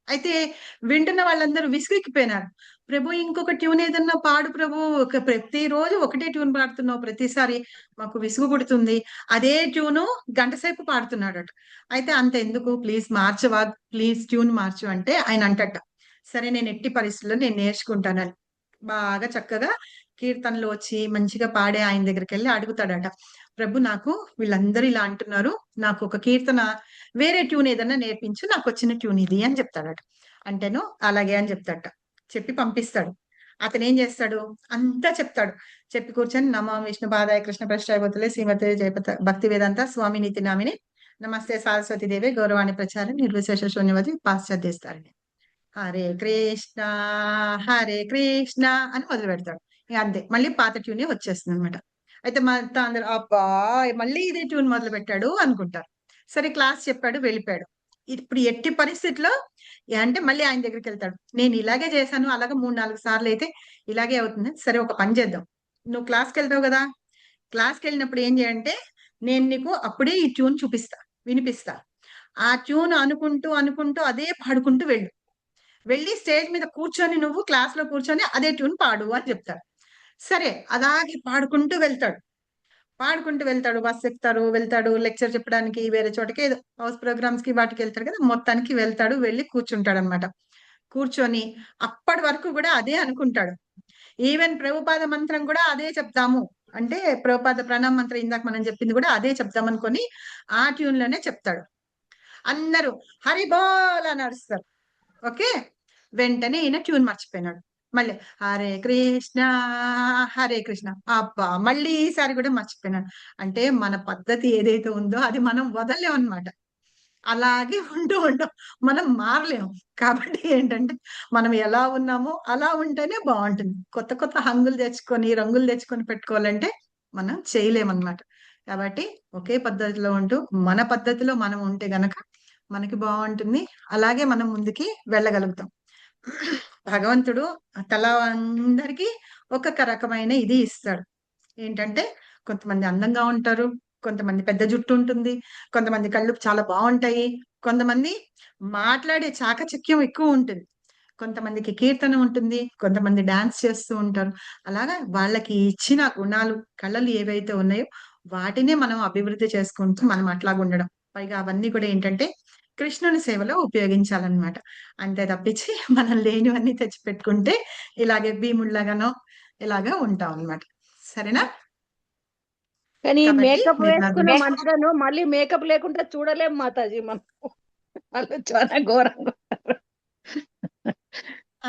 అయితే వింటున్న వాళ్ళందరూ విసిగిపోయినారు. ప్రభు ఇంకొక ట్యూన్ ఏదన్నా పాడు ప్రభు, ప్రతిరోజు ఒకటే ట్యూన్ పాడుతున్నావు, ప్రతిసారి మాకు విసుగు పుడుతుంది. అదే ట్యూను గంట సేపు పాడుతున్నాడట. అయితే అంత ఎందుకు, ప్లీజ్ మార్చవా, ప్లీజ్ ట్యూన్ మార్చు అంటే ఆయన అంటట, సరే నేను ఎట్టి పరిస్థితుల్లో నేను నేర్చుకుంటానని బాగా చక్కగా కీర్తనలు వచ్చి మంచిగా పాడే ఆయన దగ్గరికి వెళ్ళి అడుగుతాడట, ప్రభు నాకు వీళ్ళందరూ ఇలా అంటున్నారు, నాకు ఒక కీర్తన వేరే ట్యూన్ ఏదన్నా నేర్పించు, నాకు వచ్చిన ట్యూన్ ఇది అని చెప్తాడట. అంటేను అలాగే అని చెప్తాడట. చెప్పి పంపిస్తాడు. అతను ఏం చేస్తాడు, అంతా చెప్తాడు. చెప్పి కూర్చొని నమో విష్ణు పాదాయ కృష్ణ ప్రశ్రాయబోతులే శ్రీమతి జయపత భక్తి వేదాంత స్వామి నీతి నామిని నమస్తే సరస్వతి దేవి గౌరవాణి ప్రచారం నిర్విశేష శూన్యవతి పాశ్చాత్యస్తారని హరే కృష్ణ అని మొదలు పెడతాడు. ఇక అంతే, మళ్ళీ పాత ట్యూనే వచ్చేస్తుంది అనమాట. అయితే మొత్తం అందరూ అబ్బా మళ్ళీ ఇదే ట్యూన్ మొదలు పెట్టాడు అనుకుంటారు. సరే క్లాస్ చెప్పాడు, వెళ్ళిపోయాడు. ఇప్పుడు ఎట్టి పరిస్థితిలో అంటే మళ్ళీ ఆయన దగ్గరికి వెళ్తాడు. నేను ఇలాగే చేశాను, అలాగే 3-4 సార్లు అయితే ఇలాగే అవుతుంది. సరే ఒక పని చేద్దాం, నువ్వు క్లాస్కి వెళ్తావు కదా, క్లాస్కి వెళ్ళినప్పుడు ఏం చేయంటే నేను నీకు అప్పుడే ఈ ట్యూన్ చూపిస్తా, వినిపిస్తా. ఆ ట్యూన్ అనుకుంటూ అనుకుంటూ అదే పాడుకుంటూ వెళ్ళి స్టేజ్ మీద కూర్చొని నువ్వు క్లాస్ లో కూర్చొని అదే ట్యూన్ పాడు అని చెప్తాడు. సరే అలాగే పాడుకుంటూ వెళ్తాడు. బస్ ఎక్కుతాడు, వెళ్తాడు లెక్చర్ చెప్పడానికి వేరే చోటకి, ఏదో హౌస్ ప్రోగ్రామ్స్ కి వాటికి వెళ్తాడు కదా, మొత్తానికి వెళ్తాడు, వెళ్ళి కూర్చుంటాడు అనమాట. కూర్చొని అప్పటి వరకు కూడా అదే అనుకుంటాడు. ఈవెన్ ప్రభుపాద మంత్రం కూడా అదే చెప్తాము అంటే, ప్రభుపాద ప్రణామ మంత్రం ఇందాక మనం చెప్పింది కూడా అదే చెప్తాం అనుకొని ఆ ట్యూన్ లోనే చెప్తాడు. అందరూ హరి బోల్ అని అరుస్తారు. ఓకే, వెంటనే ఈయన ట్యూన్ మర్చిపోయినాడు. మళ్ళీ హరే కృష్ణ అబ్బా మళ్ళీ ఈసారి కూడా మర్చిపోయినాడు. అంటే మన పద్ధతి ఏదైతే ఉందో అది మనం వదలలేం అనమాట. అలాగే ఉంటూ మనం మారలేము. కాబట్టి ఏంటంటే మనం ఎలా ఉన్నామో అలా ఉంటేనే బాగుంటుంది. కొత్త కొత్త రంగులు తెచ్చుకొని పెట్టుకోవాలంటే మనం చేయలేమన్నమాట. కాబట్టి ఒకే పద్ధతిలో ఉంటూ మన పద్ధతిలో మనం ఉంటే గనక మనకి బాగుంటుంది. అలాగే మనం ముందుకి వెళ్ళగలుగుతాం. భగవంతుడు తల అందరికీ ఒక్కొక్క రకమైన ఇది ఇస్తాడు. ఏంటంటే కొంతమంది అందంగా ఉంటారు, కొంతమంది పెద్ద జుట్టు ఉంటుంది, కొంతమంది కళ్ళు చాలా బాగుంటాయి, కొంతమంది మాట్లాడే చాకచక్యం ఎక్కువ ఉంటుంది, కొంతమందికి కీర్తన ఉంటుంది, కొంతమంది డాన్స్ చేస్తూ ఉంటారు. అలాగా వాళ్ళకి ఇచ్చిన గుణాలు కళలు ఏవైతే ఉన్నాయో వాటినే మనం అభివృద్ధి చేసుకుంటూ మనం అట్లాగా ఉండడం. పైగా అవన్నీ కూడా ఏంటంటే కృష్ణుని సేవలో ఉపయోగించాలన్నమాట. అంతే తప్పించి మనం లేనివన్నీ తెచ్చి పెట్టుకుంటే ఇలాగే భీముళ్ళగానో ఇలాగా ఉంటాం అన్నమాట. సరేనా? కానీ కాబట్టి మేకప్ మీరు వేసుకున్న మనుషులను మళ్ళీ మేకప్ లేకుండా చూడలేం మాతాజీ మనం. వాళ్ళు చాలా ఘోరంగా ఉంటారు.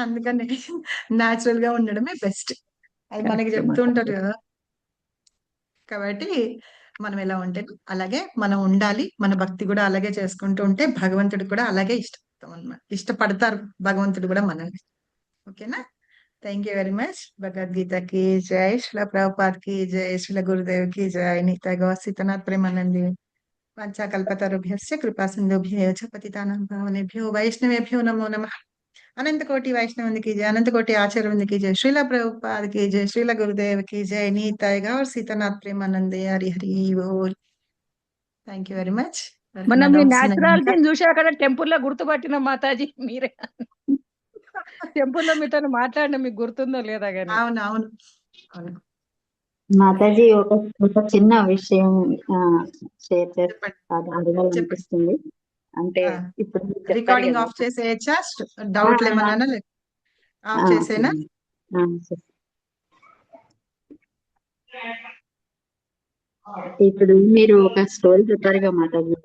అందుకని న్యాచురల్ గా ఉండడమే బెస్ట్. అది మనకి చెప్తూ ఉంటారు కదా. కాబట్టి మనం ఎలా ఉంటే అలాగే మనం ఉండాలి. మన భక్తి కూడా అలాగే చేసుకుంటూ ఉంటే భగవంతుడు కూడా అలాగే ఇష్టపడతాం అన్నమాట. ఇష్టపడతారు భగవంతుడు కూడా మనల్ని. ఓకేనా? Thank you very much. భగవద్గీతకి జై, శ్రీల ప్రభుపాద్కి జై, శ్రీల గురుదేవ్కి జై, నిత్య గౌ సీతనాథ్ ప్రేమానంది పంచాకల్పతరుభ్యశ్చ కృపా సింధుభ్యో చ పతితానాం పావనేభ్యో వైష్ణవేభ్యో నమో నమః. అనంత కోటి వైష్ణవునికి జై, అనంత కోటి ఆచార్యునికి జై, శ్రీల ప్రభుపాదకి జై, శ్రీల గురుదేవ్కి జై, నిత్య గౌ సీతనాథ్ ప్రేమానందే. హరి హరి బోల్. Thank you very much. మనం మీ న్యాచురాలిటీని చూసి అక్కడ టెంపుల్లో గుర్తుపట్టిన మాతాజీ మీరే. టెంపుల్లో మీతో మాట్లాడిన మీకు గుర్తుందో లేదా కానీ. అవును. మాతాజీ ఒక చిన్న విషయం షేర్ అడగాలనిపిస్తుంది. అంటే ఇప్పుడు రికార్డింగ్ ఆఫ్ చేసేయచ్చా? డౌట్లు ఏమన్నా ఆఫ్ చేసేనా? ఇప్పుడు మీరు ఒక స్టోరీ చెప్పారుగా మాతాజీ,